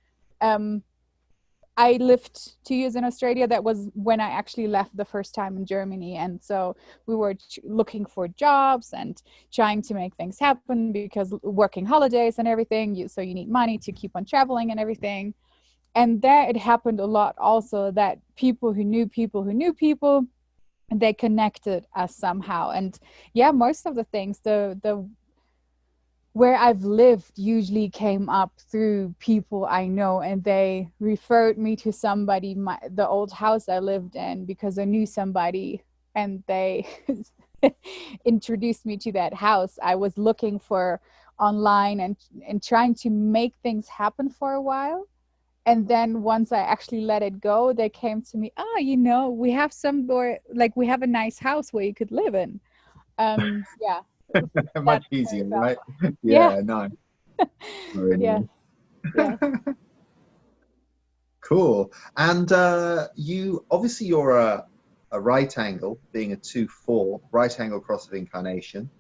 I lived 2 years in Australia. That was when I actually left the first time in Germany. And so we were looking for jobs and trying to make things happen, because working holidays and everything, so you need money to keep on traveling and everything. And there it happened a lot also, that people who knew people who knew people, they connected us somehow. And yeah, most of the things, the where I've lived usually came up through people I know, and they referred me to somebody, the old house I lived in, because I knew somebody, and they introduced me to that house. I was looking for online and trying to make things happen for a while. And then once I actually let it go, they came to me, oh, we have we have a nice house where you could live in. Yeah. Much That's an easier, right? example. Yeah. Yeah, nice. Very Yes. nice. Yes. Cool. And you obviously, you're a right angle, being a 2-4 right angle cross of incarnation,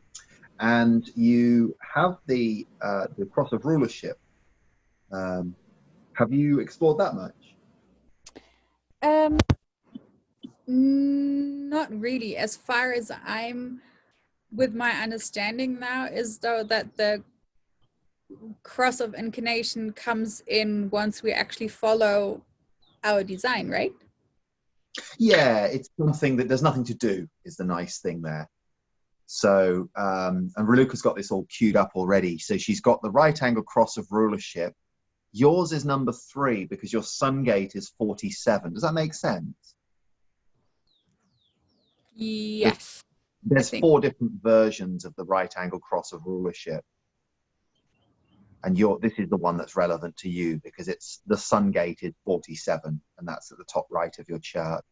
and you have the cross of rulership. Have you explored that much? Um, Not really. As far as I'm with my understanding now, is though that the cross of incarnation comes in once we actually follow our design, right? Yeah, it's something that there's nothing to do is the nice thing there. So, and Raluca's got this all queued up already. So she's got the right angle cross of rulership. Yours is number 3 because your sun gate is 47. Does that make sense? There's, Yes, I there's think. 4 different versions of the right angle cross of rulership. And this is the one that's relevant to you because it's the sun gate is 47, and that's at the top right of your chart.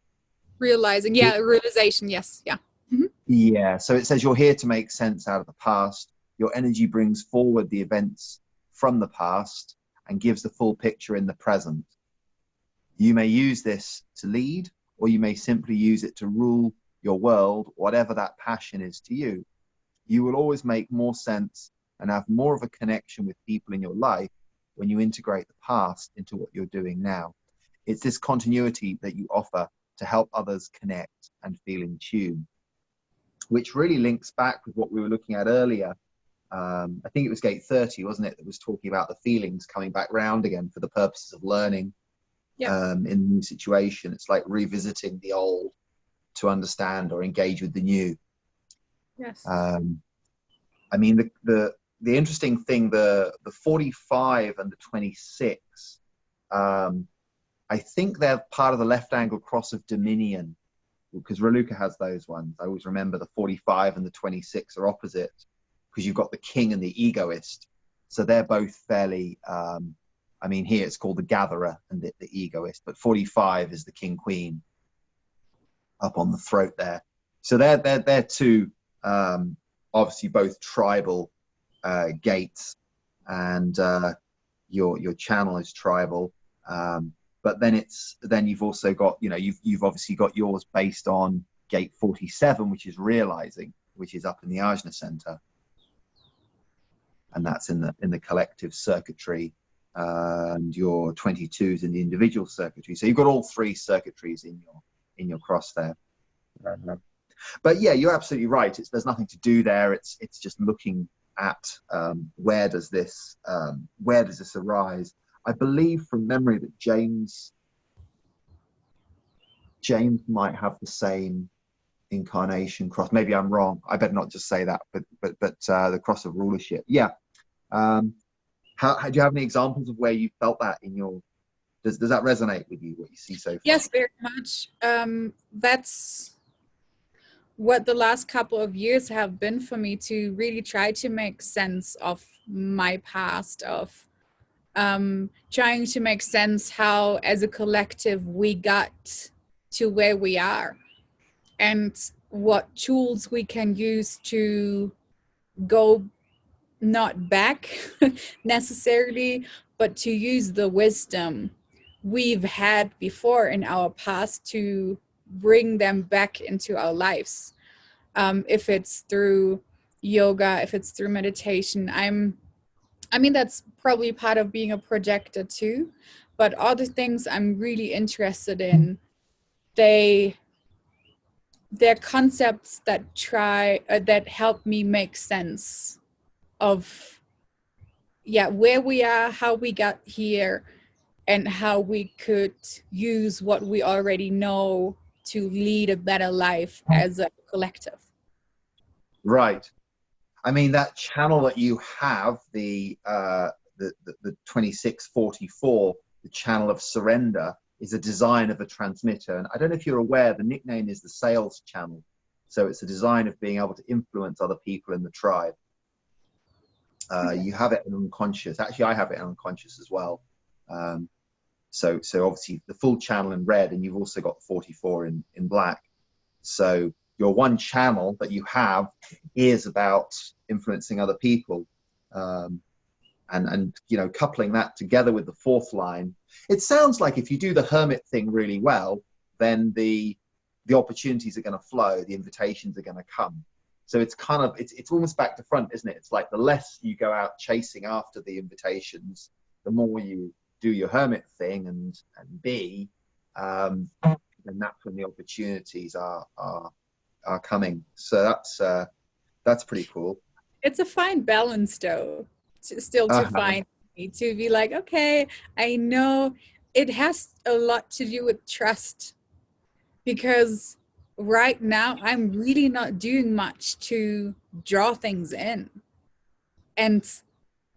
Realization, yes, yeah. Mhm. Yeah, so it says you're here to make sense out of the past. Your energy brings forward the events from the past and gives the full picture in the present. You may use this to lead, or you may simply use it to rule your world, whatever that passion is to you. You will always make more sense and have more of a connection with people in your life when you integrate the past into what you're doing now. It's this continuity that you offer to help others connect and feel in tune, which really links back with what we were looking at earlier. I think it was gate 30, wasn't it, that was talking about the feelings coming back round again for the purposes of learning. In the new situation. It's like revisiting the old to understand or engage with the new. Yes. I mean, the interesting thing, the 45 and the 26, I think they're part of the left angle cross of dominion, because Raluca has those ones. I always remember the 45 and the 26 are opposite, because you've got the king and the egoist. So they're both fairly, I mean, here it's called the gatherer and the egoist, but 45 is the king queen up on the throat there. So they're two, obviously both tribal gates, and your channel is tribal. But then you've also got, you know, you've obviously got yours based on gate 47, which is realizing, which is up in the Ajna center, and that's in the collective circuitry, and your 22s in the individual circuitry. So you've got all three circuitries in your cross there. But yeah, you're absolutely right. There's nothing to do there. It's just looking at where does this arise. I believe from memory that James might have the same incarnation cross. Maybe I'm wrong. I better not just say that. But the cross of rulership. Yeah. How do you have any examples of where you felt that in your? Does that resonate with you? What you see so far? Yes, very much. That's what the last couple of years have been for me, to really try to make sense of my past, of trying to make sense how as a collective we got to where we are, and what tools we can use to go not back necessarily, but to use the wisdom we've had before in our past to bring them back into our lives. If it's through yoga, if it's through meditation, I mean, that's probably part of being a projector too, but other things I'm really interested in, they're concepts that that help me make sense of, yeah, where we are, how we got here, and how we could use what we already know to lead a better life as a collective. Right. I mean, that channel that you have, the 2644, the channel of surrender, is a design of a transmitter. And I don't know if you're aware, the nickname is the sales channel. So it's a design of being able to influence other people in the tribe. You have it in unconscious. Actually, I have it in unconscious as well. So obviously the full channel in red, and you've also got 44 in black. So your one channel that you have is about influencing other people. And you know, coupling that together with the fourth line, it sounds like if you do the hermit thing really well, then the opportunities are going to flow, the invitations are going to come. So it's kind of, it's almost back to front, isn't it? It's like the less you go out chasing after the invitations, the more you do your hermit thing and be, and that's when the opportunities are coming. So that's pretty cool. It's a fine balance though, to find, to be like, okay, I know it has a lot to do with trust, because right now I'm really not doing much to draw things in, and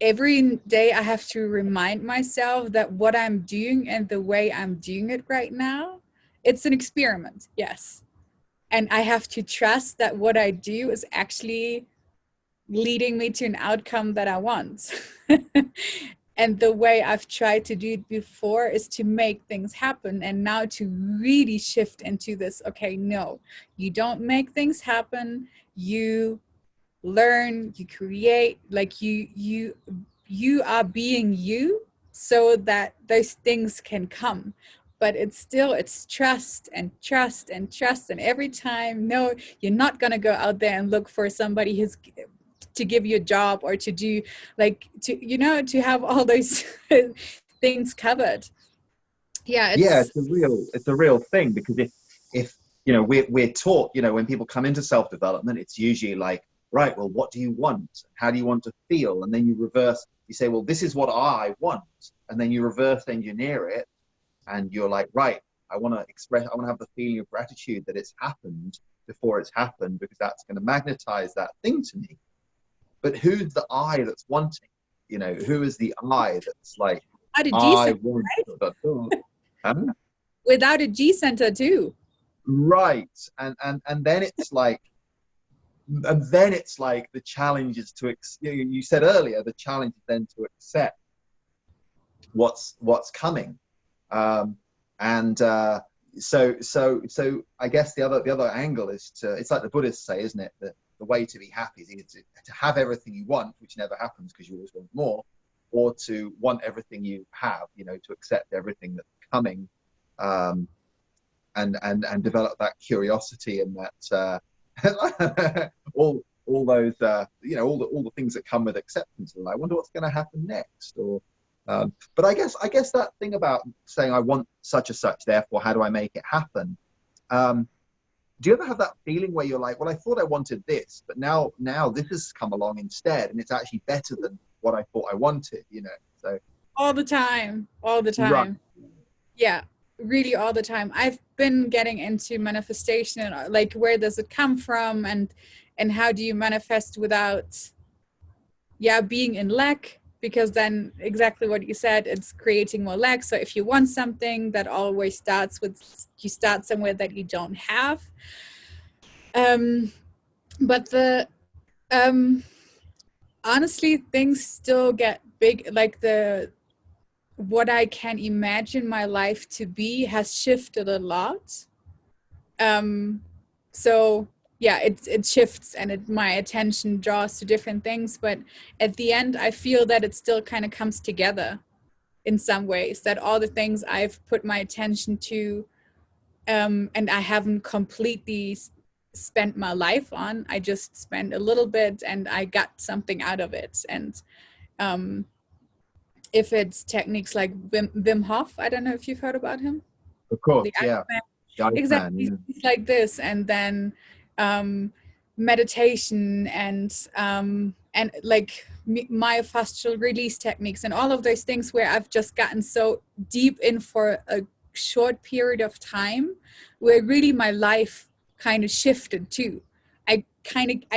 every day I have to remind myself that what I'm doing and the way I'm doing it right now, it's an experiment, yes, and I have to trust that what I do is actually leading me to an outcome that I want. And the way I've tried to do it before is to make things happen, and now to really shift into this, okay, no, you don't make things happen, you learn, you create, like you are being you so that those things can come. But it's trust and trust and trust, and every time, no, you're not going to go out there and look for somebody who's to give you a job, or to do, like, to, you know, to have all those things covered. Yeah, it's a real thing, because if you know, we're taught, you know, when people come into self-development, it's usually like, right, well, what do you want? How do you want to feel? And then you say, well, this is what I want. And then you reverse engineer it, and you're like, right, I want to have the feeling of gratitude that it's happened before it's happened, because that's going to magnetize that thing to me. But who's the I that's wanting? You know, who is the I that's like, I want, right? Without a G center too. Right. And then it's like, the challenge is to, you said earlier, the challenge is then to accept what's coming. And so I guess the other angle is it's like the Buddhists say, isn't it? The way to be happy is either to have everything you want, which never happens because you always want more, or to want everything you have, to accept everything that's coming, and develop that curiosity and that all those all the things that come with acceptance. And I wonder what's going to happen next, or but I guess that thing about saying I want such and such, therefore how do I make it happen? Do you ever have that feeling where you're like, well, I thought I wanted this, but now this has come along instead, and it's actually better than what I thought I wanted, So All the time. right. Yeah, really all the time. I've been getting into manifestation, like where does it come from, and how do you manifest without being in lack, because then exactly what you said, it's creating more lack. So if you want something, that always starts with you start somewhere that you don't have. But honestly, things still get big. Like what I can imagine my life to be has shifted a lot. So yeah, it shifts, and my attention draws to different things. But at the end, I feel that it still kind of comes together in some ways, that all the things I've put my attention to, and I haven't completely spent my life on, I just spent a little bit and I got something out of it. And if it's techniques like Wim Hof, I don't know if you've heard about him. Of course, The yeah. Iceman. The Iceman, Exactly, yeah. it's like this. And then meditation and like myofascial release techniques and all of those things, where I've just gotten so deep in for a short period of time, where really my life kind of shifted too. I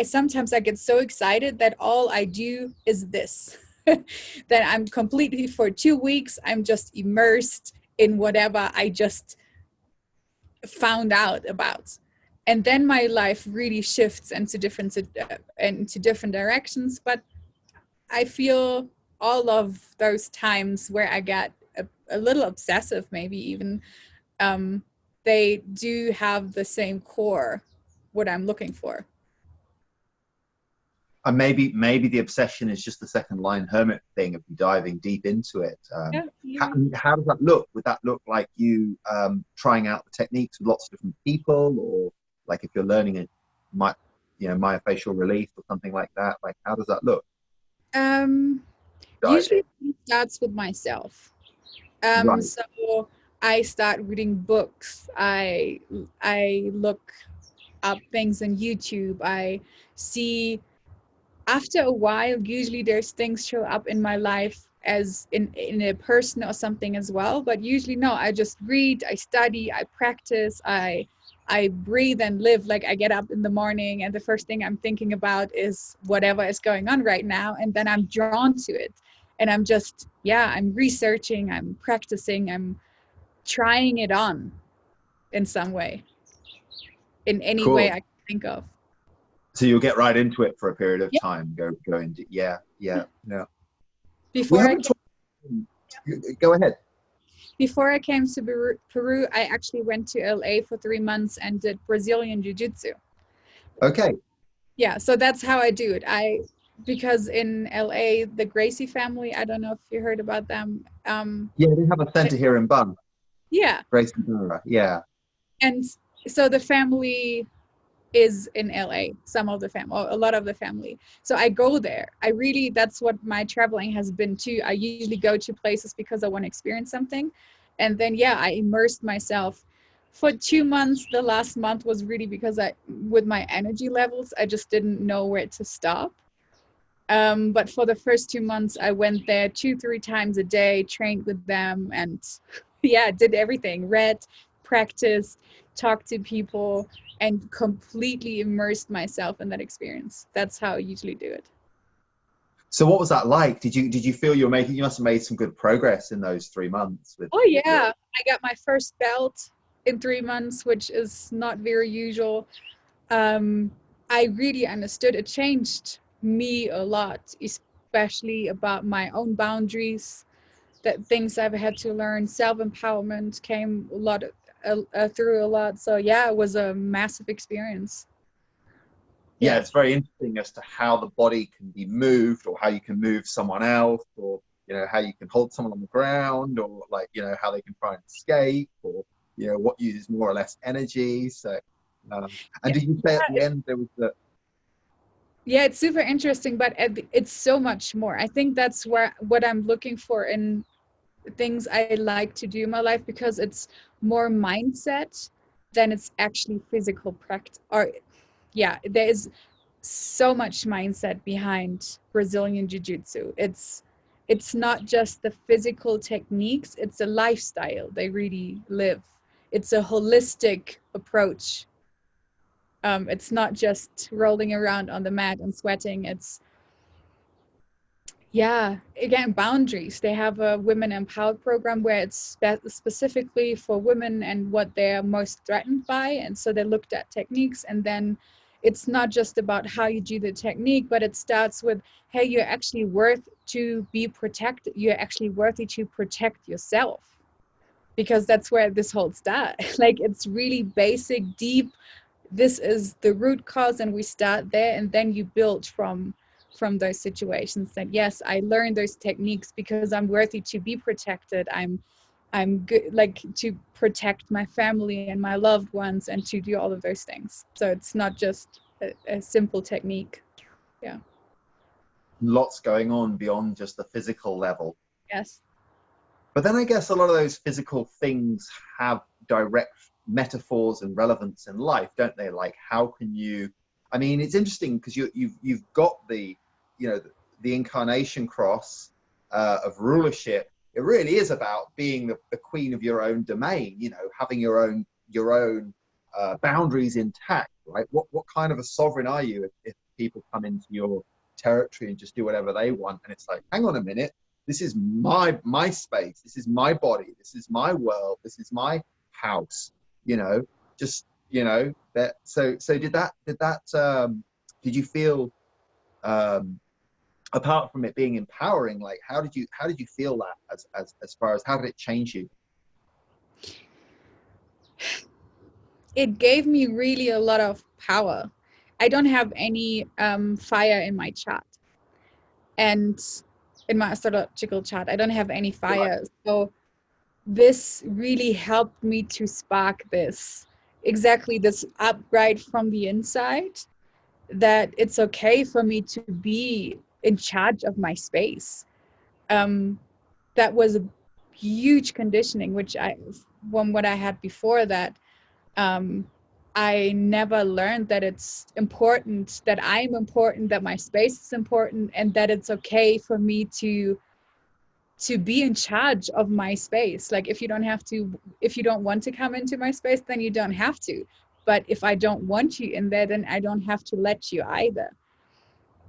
sometimes I get so excited that all I do is this. That I'm completely, for 2 weeks, I'm just immersed in whatever I just found out about. And then my life really shifts into different directions. But I feel all of those times where I get a little obsessive, maybe even, they do have the same core, what I'm looking for. And maybe the obsession is just the second line hermit thing of you diving deep into it. How does that look? Would that look like you trying out the techniques with lots of different people, or like if you're learning it, myofascial release or something like that? Like, how does that look? Usually Diving. it starts with myself. Right. So I start reading books. I look up things on YouTube. I see, after a while, usually there's things show up in my life as in a person or something as well. But usually no, I just read, I study, I practice, I breathe and live. Like, I get up in the morning and the first thing I'm thinking about is whatever is going on right now, and then I'm drawn to it. And I'm just, I'm researching, I'm practicing, I'm trying it on in some way, in any way Cool. I can think of. So you'll get right into it for a period of Yeah. time. Go into, yeah. We Before I haven't came, talked. Go ahead. before I came to Peru, I actually went to LA for 3 months and did Brazilian Jiu-Jitsu. Okay. Yeah, so that's how I do it. Because in LA, the Gracie family, I don't know if you heard about them. Yeah, they have a center here in Bun. Yeah, Grace Ventura. Yeah. and so the family is in LA, some of the family, or a lot of the family. So I go there. That's what my traveling has been too. I usually go to places because I want to experience something. And then, I immersed myself for 2 months. The last month was really because with my energy levels, I just didn't know where to stop. But for the first 2 months, I went there 2-3 times a day, trained with them, and did everything. Read, practiced, talked to people, and completely immersed myself in that experience. That's how I usually do it. So what was that like? Did you feel you must have made some good progress in those 3 months with Oh your... yeah, I got my first belt. in 3 months, which is not very usual. I really understood. It changed me a lot, especially about my own boundaries, that things I've had to learn. Self-empowerment came a lot through a lot. So yeah, it was a massive experience. Yeah, Yeah. it's very interesting as to how the body can be moved, or how you can move someone else, or how you can hold someone on the ground, or like how they can try and escape, or what uses more or less energy. So, and Yeah. did you say at the end there was the Yeah, it's super interesting, but it's so much more. I think that's where what I'm looking for in things I like to do in my life, because it's more mindset than it's actually physical practice. Or yeah, there is so much mindset behind Brazilian Jiu-Jitsu. It's not just the physical techniques, it's a lifestyle they really live. It's a holistic approach. It's not just rolling around on the mat and sweating. It's, yeah, again, boundaries. They have a women empowered program where it's specifically for women and what they're most threatened by. And so they looked at techniques, and then it's not just about how you do the technique, but it starts with, hey, you're actually worth to be protected. You're actually worthy to protect yourself, because that's where this whole start. Like, it's really basic, deep. This is the root cause, and we start there, and then you build from those situations. That yes, I learned those techniques because I'm worthy to be protected. I'm good, like, to protect my family and my loved ones, and to do all of those things. So it's not just a simple technique. Yeah. lots going on beyond just the physical level? Yes. But then I guess a lot of those physical things have direct metaphors and relevance in life, don't they? Like, how can you? I mean, it's interesting because you've got the incarnation cross of rulership. It really is about being the queen of your own domain. Having your own boundaries intact, right? What kind of a sovereign are you if people come into your territory and just do whatever they want? And it's like, hang on a minute, this is my space, this is my body, this is my world, this is my house. Just that. So did you feel, apart from it being empowering, like how did you feel that, as far as how did it change you? It gave me really a lot of power. I don't have any fire in my chart, and in my astrological chart I don't have any Right. fire. So this really helped me to spark this, exactly this upgrade from the inside, that it's okay for me to be in charge of my space. um, that was a huge conditioning, which I, from what I had before that, um, I never learned that it's important, that I'm important, that my space is important, and that it's okay for me to be in charge of my space. Like, if you don't want to come into my space, then you don't have to. But if I don't want you in there, then I don't have to let you either.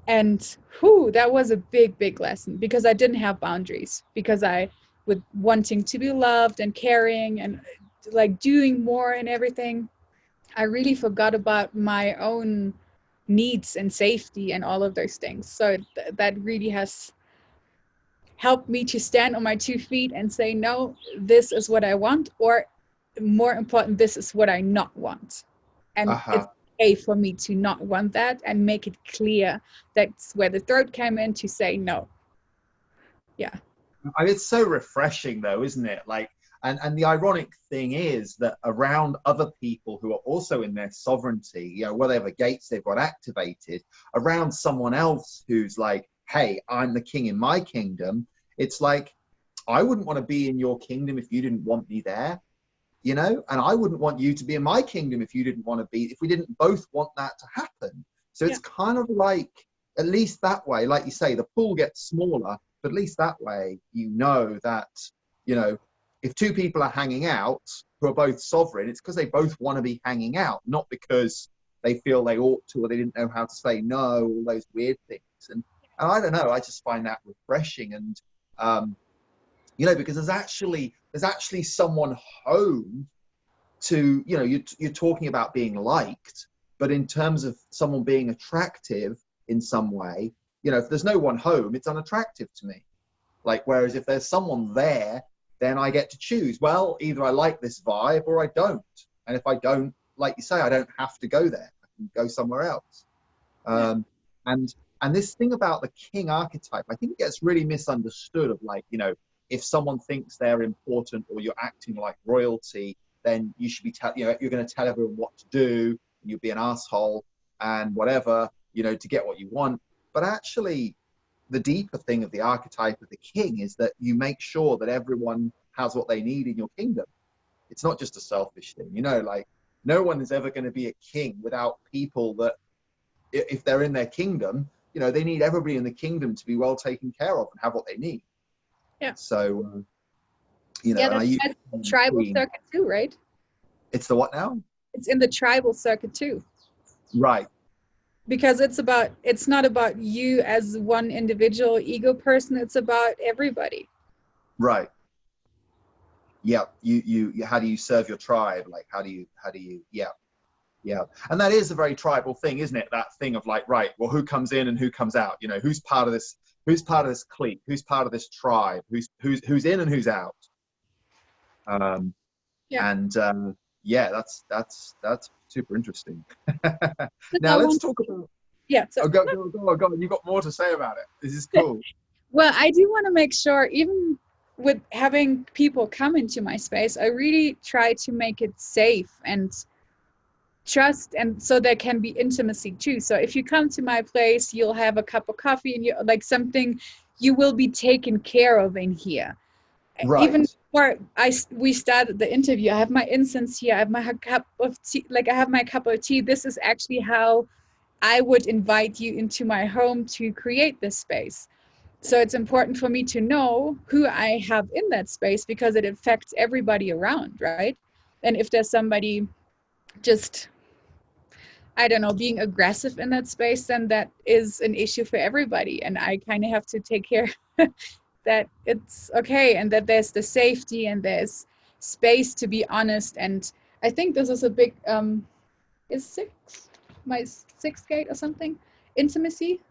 And whew, that was a big, big lesson, because I didn't have boundaries, because I, with wanting to be loved and caring and like doing more and everything, I really forgot about my own needs and safety and all of those things. So that really has helped me to stand on my 2 feet and say, no, this is what I want, or more important, this is what I not want. And it's Uh-huh. okay for me to not want that, and make it clear. That's where the third came in, to say no. Yeah. I mean, it's so refreshing though, isn't it? Like, and the ironic thing is that around other people who are also in their sovereignty, whatever gates they've got activated, around someone else who's like, hey, I'm the king in my kingdom, it's like, I wouldn't want to be in your kingdom if you didn't want me there, and I wouldn't want you to be in my kingdom if you didn't want to be, if we didn't both want that to happen. So Yeah. it's kind of like, at least that way, like you say, the pool gets smaller, but at least that way, that, if two people are hanging out who are both sovereign, it's because they both want to be hanging out, not because they feel they ought to, or they didn't know how to say no, all those weird things. And I don't know, I just find that refreshing. And because there's actually someone home to, you know, you're talking about being liked, but in terms of someone being attractive in some way, you know, if there's no one home, it's unattractive to me. Like, whereas if there's someone there, then I get to choose. Well, either I like this vibe or I don't. And if I don't, like you say, I don't have to go there. I can go somewhere else. And this thing about the king archetype, I think it gets really misunderstood of, like, you know, if someone thinks they're important or you're acting like royalty, then you should be, you know, you're going to tell everyone what to do, and you'll be an asshole and whatever, you know, to get what you want. But actually, the deeper thing of the archetype of the king is that you make sure that everyone has what they need in your kingdom. It's not just a selfish thing, you know, like, no one is ever going to be a king without people that, if they're in their kingdom, you know, they need everybody in the kingdom to be well taken care of and have what they need. Yeah. So, you know, yeah, and I use that's tribal circuit too, right? It's the what now? It's in the tribal circuit too. Right. Because it's not about you as one individual ego person, it's about everybody. Right. Yeah. You how do you serve your tribe? Like, how do you yeah. And that is a very tribal thing, isn't it? That thing of, like, right, well, who comes in and who comes out? You know, who's part of this clique? Who's part of this tribe? Who's in and who's out? Yeah. And yeah, that's super interesting. Now let's talk about. Yeah. So, go on. You've got more to say about it. This is cool. Well, I do want to make sure, even with having people come into my space, I really try to make it safe and trust, and so there can be intimacy too. So if you come to my place, you'll have a cup of coffee and you like something, you will be taken care of in here. Right. Even before we started the interview, I have my incense here, I have my cup of tea, like I have my cup of tea. This is actually how I would invite you into my home to create this space. So it's important for me to know who I have in that space, because it affects everybody around, right? And if there's somebody just, I don't know, being aggressive in that space, then that is an issue for everybody. And I kind of have to take care that it's okay, and that there's the safety and there's space to be honest. And I think this is a big, is my sixth gate or something? Intimacy?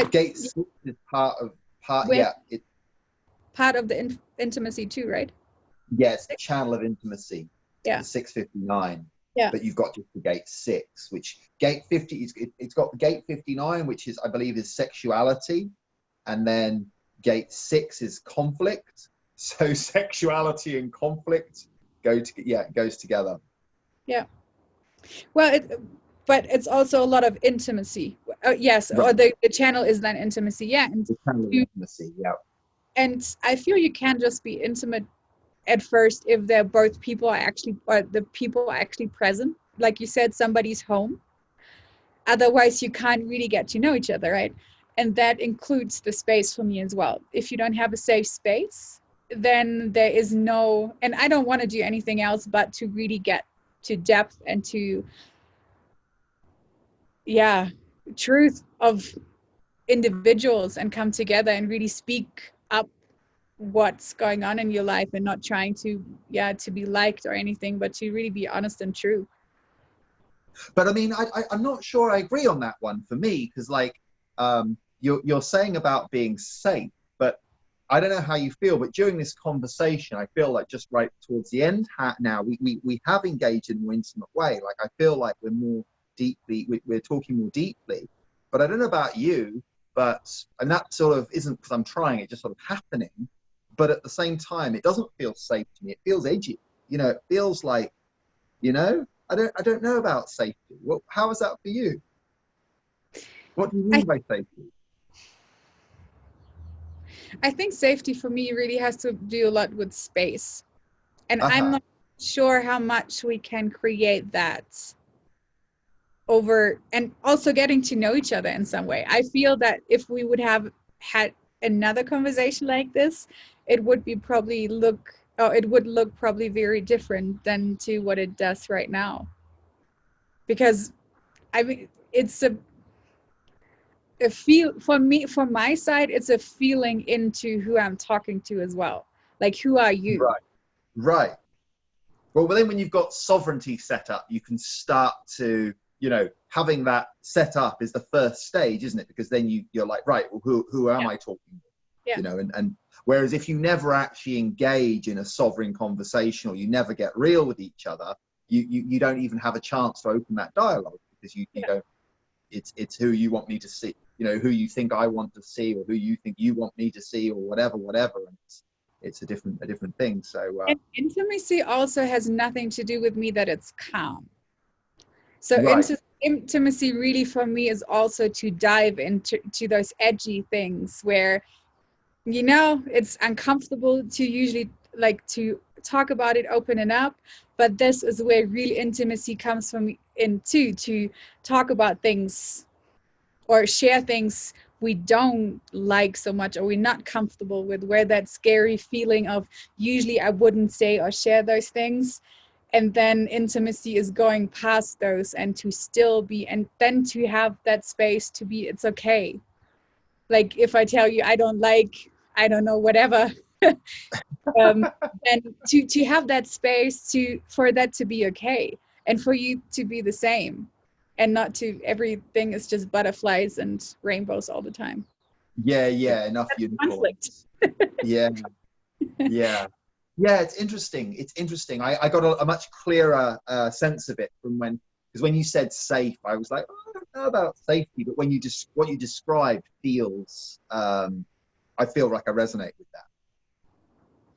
Gate 6 is part of the intimacy too, right? Yes, the channel of intimacy. Yeah. The 659. Yeah. But you've got just the gate 6, which gate 50 it's got the gate 59, which is, I believe, is sexuality, and then gate 6 is conflict. So sexuality and conflict goes together. Yeah. Well, but it's also a lot of intimacy. Yes, right. Or the channel is then intimacy. Yeah. And the channel of intimacy, yeah. And I feel you can just be intimate at first if they're both people are actually, or the people are actually present. Like you said, somebody's home. Otherwise, you can't really get to know each other, right? And that includes the space for me as well. If you don't have a safe space, then there is no, and I don't want to do anything else but to really get to depth and to, truth of individuals, and come together and really speak up what's going on in your life, and not trying to be liked or anything, but to really be honest and true. But I mean, I'm not sure I agree on that one for me, because, like, you're saying about being safe, but I don't know how you feel, but during this conversation, I feel like just right towards the end now, we have engaged in a more intimate way. Like, I feel like we're talking more deeply, but I don't know about you, and that sort of isn't because I'm trying, it just sort of happening. But at the same time, it doesn't feel safe to me. It feels edgy. You know, it feels like, you know, I don't know about safety. Well, how is that for you? What do you mean by safety? I think safety for me really has to do a lot with space. And I'm not sure how much we can create that over, and also getting to know each other in some way. I feel that if we would have had another conversation like this, it would probably look very different than to what it does right now. Because I mean, it's a feel for me, from my side, it's a feeling into who I'm talking to as well. Like, who are you? Right. Well, then when you've got sovereignty set up, you can start to, you know, having that set up is the first stage, isn't it? Because then you're like, right, well, who am I talking to? Yeah. You know, and whereas if you never actually engage in a sovereign conversation, or you never get real with each other, you don't even have a chance to open that dialogue, because you don't, it's who you want me to see, you know, who you think I want to see, or who you think you want me to see, or whatever, and it's a different thing. So And intimacy also has nothing to do with me that it's calm. So right. Intimacy really for me is also to dive into those edgy things where, you know, it's uncomfortable to usually like to talk about it, open it up. But this is where real intimacy comes from into to talk about things or share things we don't like so much, or we're not comfortable with, where that scary feeling of usually I wouldn't say or share those things. And then intimacy is going past those and to still be, and then to have that space to be, it's okay. Like if I tell you I don't like, I don't know, whatever, and to have that space for that to be okay, and for you to be the same, and not to everything is just butterflies and rainbows all the time. Yeah, enough That's unicorns. Yeah, yeah. Yeah, it's interesting. It's interesting. I got a much clearer sense of it from because when you said safe, I was like, oh, I don't know about safety, but when you just what you described feels, I feel like I resonate with that.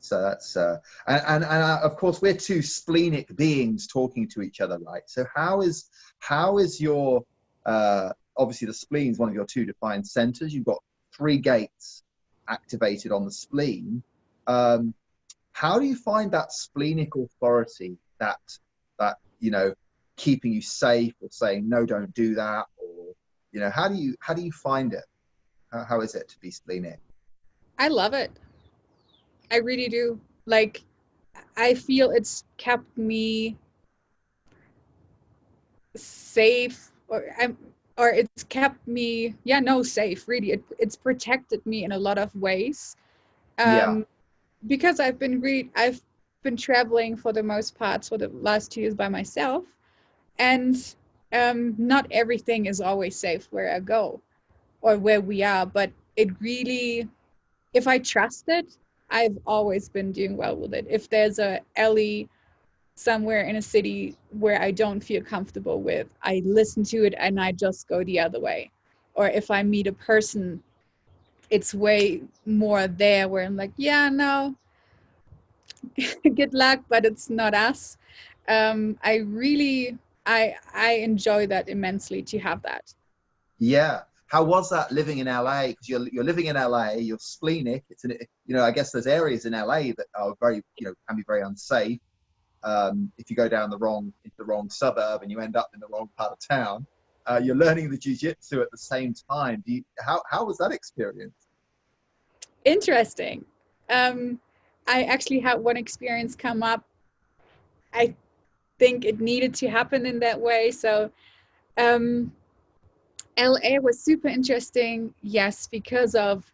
So that's and of course we're two splenic beings talking to each other, right? So how is your obviously the spleen is one of your two defined centers. You've got 3 gates activated on the spleen. How do you find that splenic authority, that you know, keeping you safe, or saying no, don't do that, or you know, how do you find it? How is it to be splenic? I love it. I really do. Like, I feel it's kept me safe, or it's kept me, yeah, no, safe. Really, it's protected me in a lot of ways. Yeah, Because I've been traveling for the most part for the last 2 years by myself, and not everything is always safe where I go or where we are. But it really, if I trust it, I've always been doing well with it. If there's a alley somewhere in a city where I don't feel comfortable with, I listen to it and I just go the other way. Or if I meet a person, it's way more there where I'm like, yeah, no, good luck, but it's not us. I really, I enjoy that immensely to have that. yeah. How was that living in LA? Because you're living in LA, you're splenic. It's you know, I guess there's areas in LA that are very, you know, can be very unsafe. If you go down into the wrong suburb and you end up in the wrong part of town, you're learning the jiu-jitsu at the same time. How was that experience? Interesting. I actually had one experience come up. I think it needed to happen in that way. So um, LA was super interesting, yes, because of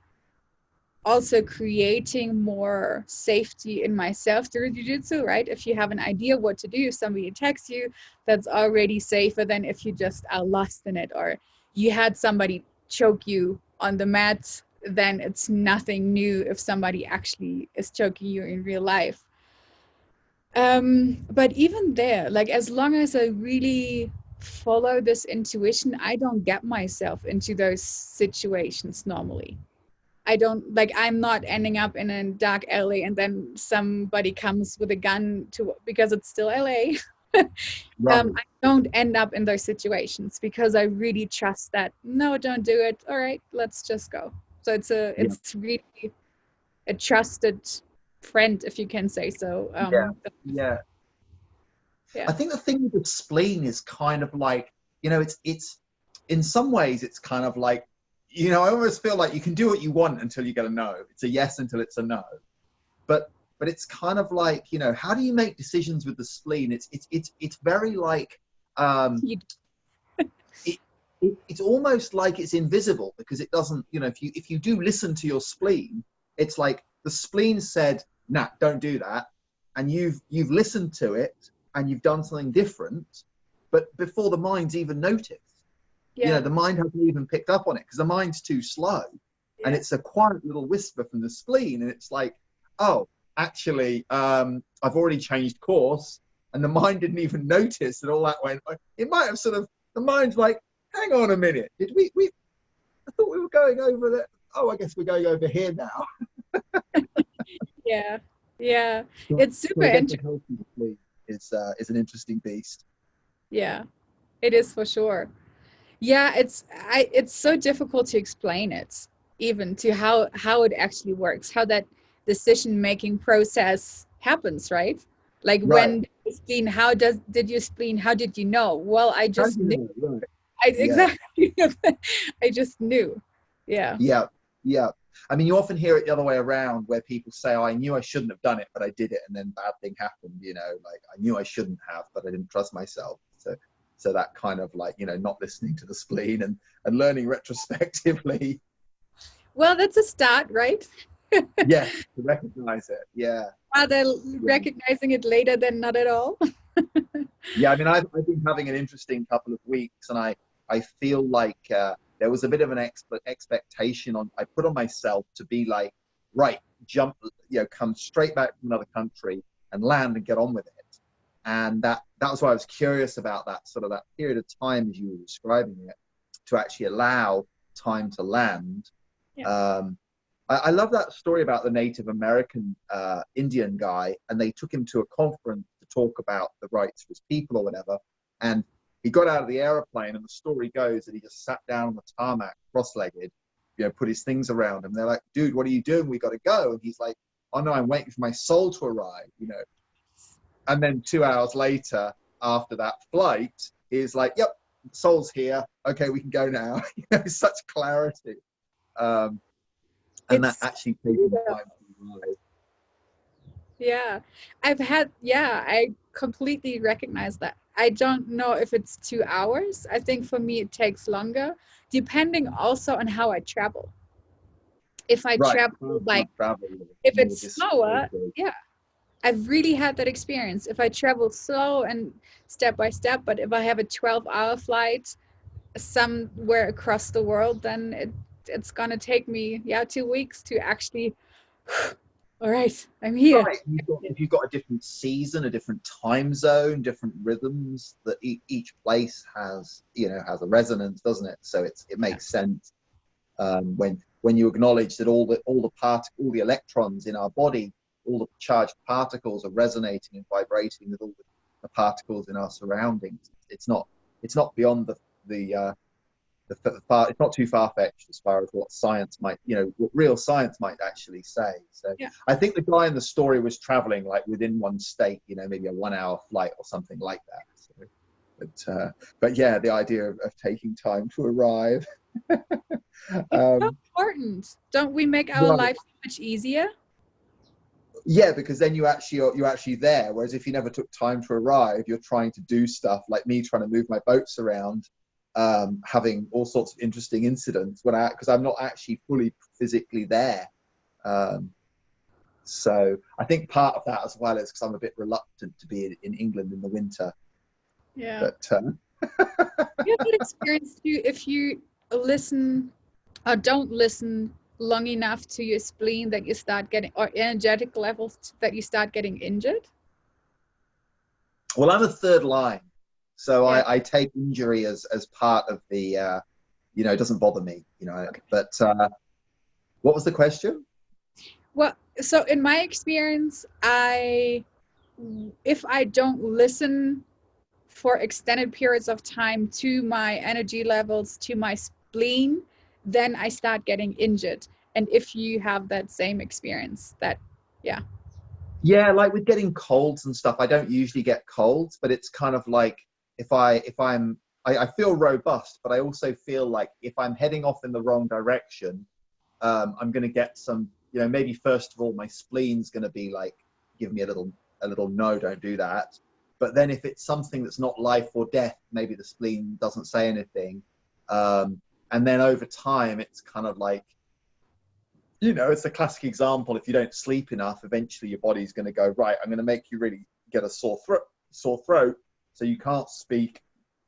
also creating more safety in myself through jiu-jitsu, right? If you have an idea what to do, if somebody attacks you, that's already safer than if you just are lost in it, or you had somebody choke you on the mat, then it's nothing new if somebody actually is choking you in real life. But even there, like as long as I really follow this intuition, I don't get myself into those situations normally. I don't, like, I'm not ending up in a dark alley and then somebody comes with a gun to, because it's still LA. Right. I don't end up in those situations because I really trust that, no, don't do it. All right, let's just go. So Yeah. it's really a trusted friend, if you can say so. Yeah. Yeah. I Yeah. think the thing with the spleen is kind of like, you know, it's in some ways it's kind of like, you know, I almost feel like you can do what you want until you get a no. It's a yes until it's a no. But it's kind of like, you know, how do you make decisions with the spleen? It's very like You, it, it's almost like it's invisible, because it doesn't, you know, if you do listen to your spleen, it's like the spleen said, nah, don't do that, and you've listened to it and you've done something different, but before the mind's even noticed, you know, Yeah. the mind hasn't even picked up on it because the mind's too slow. And Yeah. it's a quiet little whisper from the spleen, and it's like, oh, actually, I've already changed course, and the mind didn't even notice that all that went. It might have sort of, the mind's like, hang on a minute, did we I thought we were going over there. Oh, I guess we're going over here now. Yeah. Yeah. So It's super I guess the interesting. healthy spleen is an interesting beast. Yeah, it is for sure. Yeah, it's so difficult to explain it, even to how it actually works, how that decision making process happens, right? Like Right. when the spleen, how did your spleen, how did you know? Well, I How just do you knew. know? Right. I Yeah. exactly. I just knew. Yeah. Yeah. Yeah. I mean, you often hear it the other way around where people say, oh, I knew I shouldn't have done it, but I did it. And then bad thing happened, you know, like I knew I shouldn't have, but I didn't trust myself. So that kind of like, you know, not listening to the spleen and learning retrospectively. Well, that's a start, right? Yes. To recognize it. Yeah. Rather Yeah. recognizing it later than not at all. Yeah, I mean, I've been having an interesting couple of weeks, and I feel like there was a bit of an expectation I put on myself to be like, right, jump, you know, come straight back from another country and land and get on with it. And that was why I was curious about that sort of that period of time as you were describing it, to actually allow time to land. Yeah. I love that story about the Native American Indian guy, and they took him to a conference to talk about the rights of his people or whatever. And he got out of the aeroplane, and the story goes that he just sat down on the tarmac, cross-legged, you know, put his things around him. They're like, "Dude, what are you doing? We got to go." And he's like, "Oh no, I'm waiting for my soul to arrive," you know. And then 2 hours later, after that flight, he's like, "Yep, soul's here. Okay, we can go now." You know, such clarity. Um, and that It's actually taking time to arrive. Yeah, I completely recognize that. I don't know if it's 2 hours. I think for me it takes longer, depending also on how I travel. If I Right, travel, faster like, travel, if more it's distance. slower, yeah, I've really had that experience. If I travel slow and step by step, but if I have a 12-hour flight somewhere across the world, then it's gonna take me, yeah, 2 weeks to actually, all right, I'm here. Right, if you've got a different season, a different time zone, different rhythms, that each place has, you know, has a resonance, doesn't it? So it Yeah. makes sense when you acknowledge that all the electrons in our body, all the charged particles are resonating and vibrating with all the particles in our surroundings. It's not beyond it's not too far-fetched as far as what science might, you know, what real science might actually say. So Yeah. I think the guy in the story was traveling like within one state, you know, maybe a 1 hour flight or something like that. But yeah, the idea of taking time to arrive. It's so um, important. Don't we make our right. life so much easier? Yeah, because then you're actually there. Whereas if you never took time to arrive, you're trying to do stuff like me trying to move my boats around, having all sorts of interesting incidents because I'm not actually fully physically there. Um, so I think part of that as well is because I'm a bit reluctant to be in England in the winter. Yeah. But You have that experience too if you listen or don't listen long enough to your spleen that you start getting, or energetic levels that you start getting injured. well, I'm a third line, so Yeah. I take injury as part of the you know, it doesn't bother me, you know. Okay. But what was the question? Well, so in my experience, if I don't listen for extended periods of time to my energy levels, to my spleen, then I start getting injured. And if you have that same experience, yeah. Yeah, like with getting colds and stuff, I don't usually get colds, but it's kind of like I feel robust, but I also feel like if I'm heading off in the wrong direction, I'm going to get some, you know, maybe first of all, my spleen's going to be like, give me a little no, don't do that. But then if it's something that's not life or death, maybe the spleen doesn't say anything. And then over time, it's kind of like, you know, it's a classic example. If you don't sleep enough, eventually your body's going to go, right, I'm going to make you really get a sore throat. So you can't speak,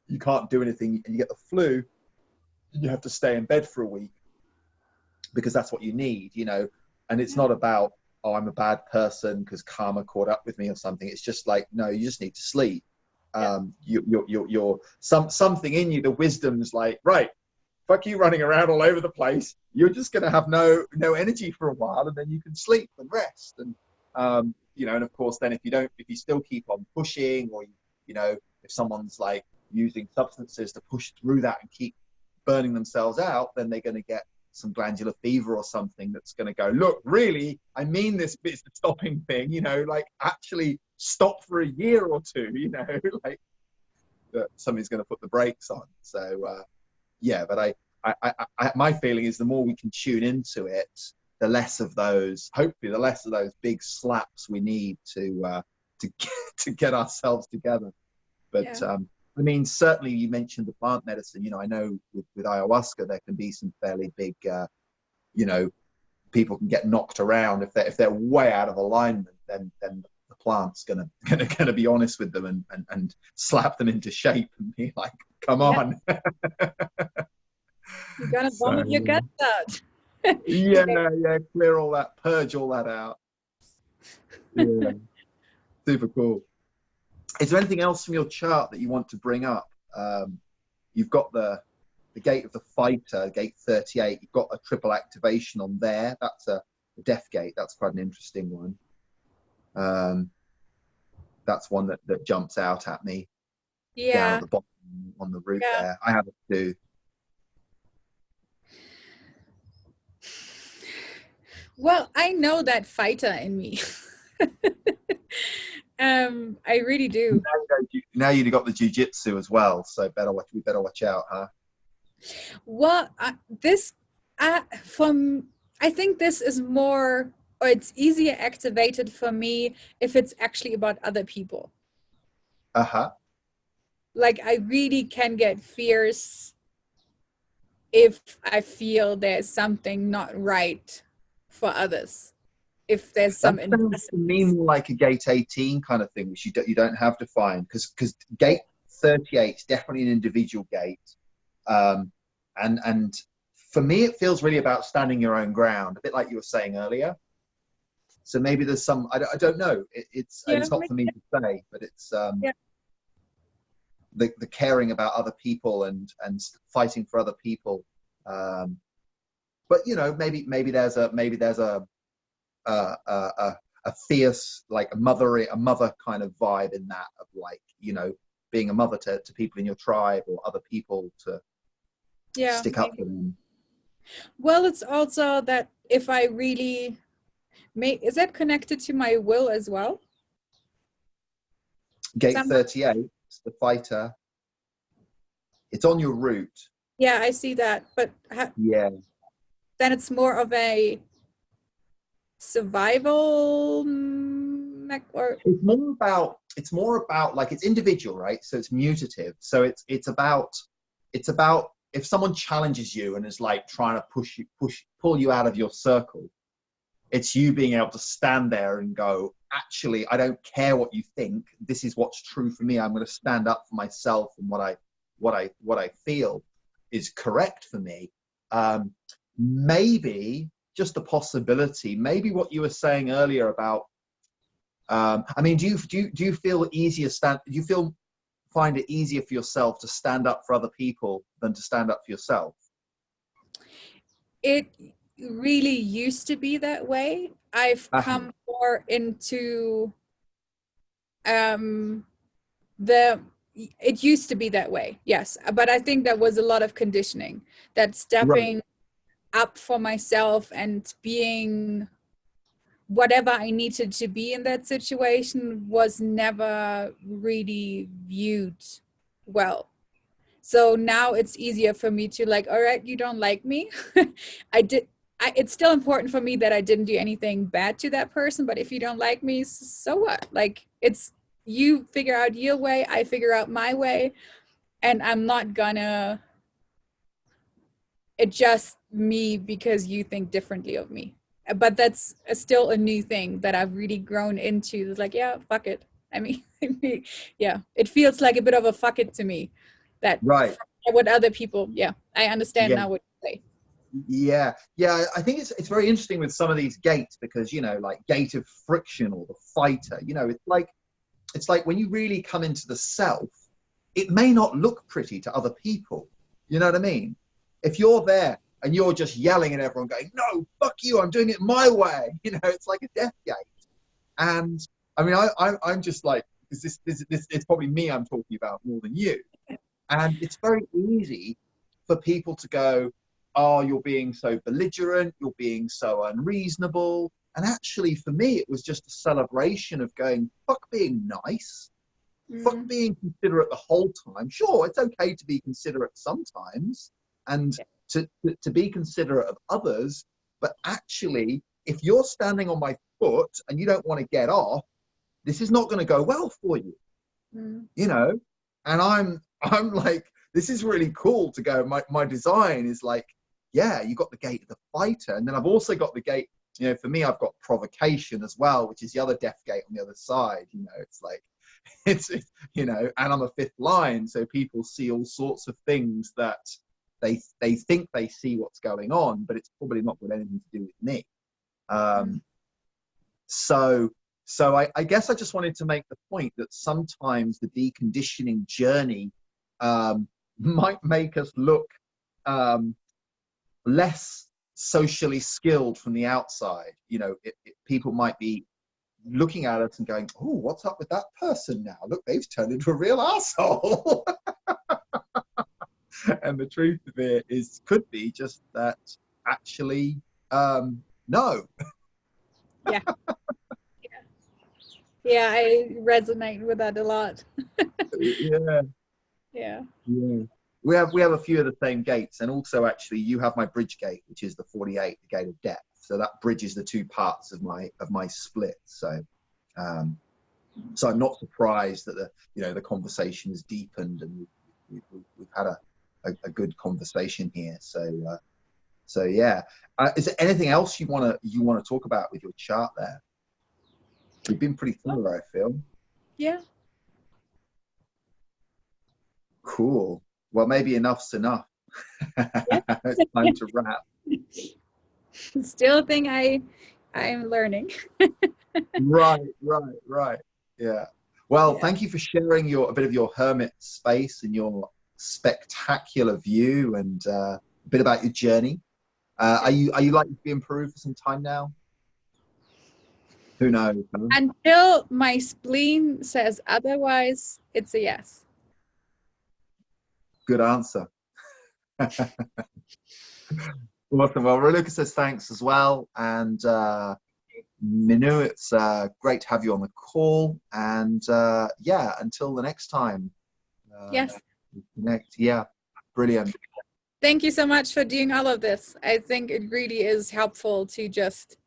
you can't do anything, and you get the flu. You have to stay in bed for a week because that's what you need, you know. And it's not about, oh, I'm a bad person because karma caught up with me or something. It's just like, no, you just need to sleep. You're something in you, the wisdom's like, right, fuck you running around all over the place. You're just going to have no energy for a while, and then you can sleep and rest. And you know, and of course, then if you still keep on pushing, or you know, if someone's like using substances to push through that and keep burning themselves out, then they're going to get some glandular fever or something that's going to go, look, really, I mean this business stopping thing, you know, like actually stop for a year or two, you know, like somebody's going to put the brakes on. So yeah, but my feeling is the more we can tune into it, the less of those, hopefully the less of those big slaps we need to get ourselves together. But I mean, certainly you mentioned the plant medicine. You know, I know with ayahuasca there can be some fairly big, you know, people can get knocked around if they're way out of alignment. Then the plant's gonna be honest with them and slap them into shape and be like, come on. You're gonna vomit your guts out. yeah, clear all that, purge all that out. Yeah, super cool. Is there anything else from your chart that you want to bring up? You've got the gate of the fighter, gate 38. You've got a triple activation on there. That's the death gate. That's quite an interesting one. That's one that jumps out at me. Yeah. Down at the bottom on the route there. I have it too. Well, I know that fighter in me. I really do. Now you've got the jiu-jitsu as well, so we better watch out, huh? Well, I think this is more, or it's easier activated for me if it's actually about other people. Like I really can get fierce if I feel there's something not right for others. If there's some injustice. To me more like a gate 18 kind of thing, which you don't have to find, because gate 38 is definitely an individual gate, and for me it feels really about standing your own ground, a bit like you were saying earlier. So maybe there's some, I don't know, it's not for me to say, but it's the caring about other people and fighting for other people, but you know, maybe there's a fierce, like a mother kind of vibe in that, of like, you know, being a mother to people in your tribe or other people to stick up for them. Well, it's also that if I really is that connected to my will as well? Gate 38, the fighter, it's on your route. Yeah, I see that, but then it's more of a survival or it's more about like, it's individual, right? So it's mutative. So it's about if someone challenges you and is like trying to pull you out of your circle, it's you being able to stand there and go, actually, I don't care what you think, this is what's true for me. I'm going to stand up for myself, and what I feel is correct for me. Maybe just a possibility, maybe what you were saying earlier about, I mean, do you feel find it easier for yourself to stand up for other people than to stand up for yourself? It really used to be that way. I've come more into it used to be that way, yes, but I think that was a lot of conditioning, that stepping up for myself and being whatever I needed to be in that situation was never really viewed well. So now it's easier for me to like, all right, you don't like me. It's still important for me that I didn't do anything bad to that person, but if you don't like me, so what? Like, it's, you figure out your way, I figure out my way, and I'm not gonna adjust me because you think differently of me. but that's still a new thing that I've really grown into. It's like, yeah, fuck it. I mean, yeah, it feels like a bit of a fuck it to me. That Right. what other people, yeah, I understand Yeah. now what you say. Yeah. I think it's very interesting with some of these gates because, you know, like gate of friction or the fighter, you know, it's like when you really come into the self, it may not look pretty to other people. You know what I mean? If you're there and you're just yelling at everyone going, no, fuck you, I'm doing it my way. You know, it's like a death gate. And I mean, I'm just like, this, it's probably me I'm talking about more than you. And it's very easy for people to go, oh, you're being so belligerent, you're being so unreasonable. And actually, for me, it was just a celebration of going, fuck being nice, fuck being considerate the whole time. Sure, it's okay to be considerate sometimes and to be considerate of others. But actually, if you're standing on my foot and you don't want to get off, this is not going to go well for you, you know? And I'm like, this is really cool to go. My design is like, yeah, you got the gate of the fighter. And then I've also got the gate, you know, for me, I've got provocation as well, which is the other death gate on the other side. You know, it's like, it's you know, and I'm a fifth line. So people see all sorts of things that they think they see what's going on, but it's probably not got anything to do with me. So I guess I just wanted to make the point that sometimes the deconditioning journey might make us look less socially skilled from the outside. You know, people might be looking at us and going, oh, what's up with that person now? Look, they've turned into a real asshole. And the truth of it could be just that actually, no. Yeah. Yeah, I resonate with that a lot. Yeah. We have a few of the same gates, and also actually you have my bridge gate, which is the 48, the gate of depth. So that bridges the two parts of my split. So I'm not surprised that the conversation has deepened and we've had a good conversation here. So yeah. Is there anything else you want to talk about with your chart there? We've been pretty thorough, I feel. Yeah. Cool. Well, maybe enough's enough. It's time to wrap. Still a thing I'm learning. Right. Yeah. Well, thank you for sharing a bit of your hermit space and your spectacular view and a bit about your journey. Are you likely to be in Peru for some time now? Who knows? Huh? Until my spleen says otherwise, it's a yes. Good answer. Awesome. Well, Raluca says thanks as well. And Minu, it's great to have you on the call. And yeah, until the next time. Yes. Connect. Yeah, brilliant. Thank you so much for doing all of this. I think it really is helpful to just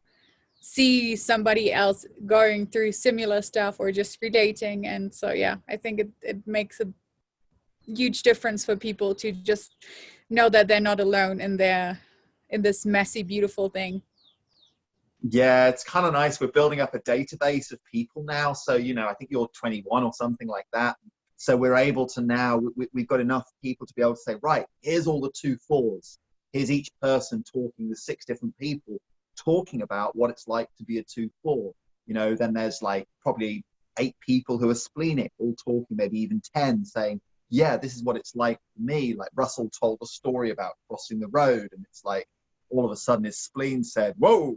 see somebody else going through similar stuff or just relating. And so, yeah, I think it makes a huge difference for people to just know that they're not alone in this messy, beautiful thing. Yeah, it's kind of nice. We're building up a database of people now. So, I think you're 21 or something like that. So we're able to now, we've got enough people to be able to say, right, here's all the 2/4s. Here's each person talking, the 6 different people talking about what it's like to be a 2/4. Then there's like probably 8 people who are splenic, all talking, maybe even 10 saying, yeah, this is what it's like for me. Like Russell told a story about crossing the road, and it's like all of a sudden his spleen said, whoa,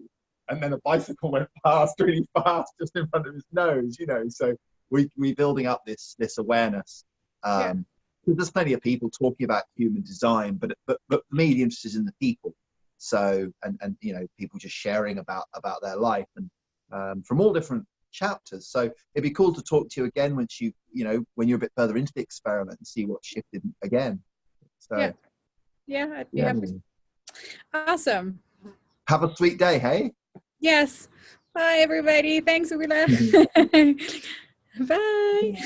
and then a bicycle went past really fast just in front of his nose, so we're building up this awareness. There's plenty of people talking about human design, but for me, the interest is in the people. So, and people just sharing about their life and from all different chapters. So it'd be cool to talk to you again once when you're a bit further into the experiment and see what shifted again. So I'd be happy. Awesome. Have a sweet day, hey? Yes. Bye, everybody. Thanks, Willa. Bye.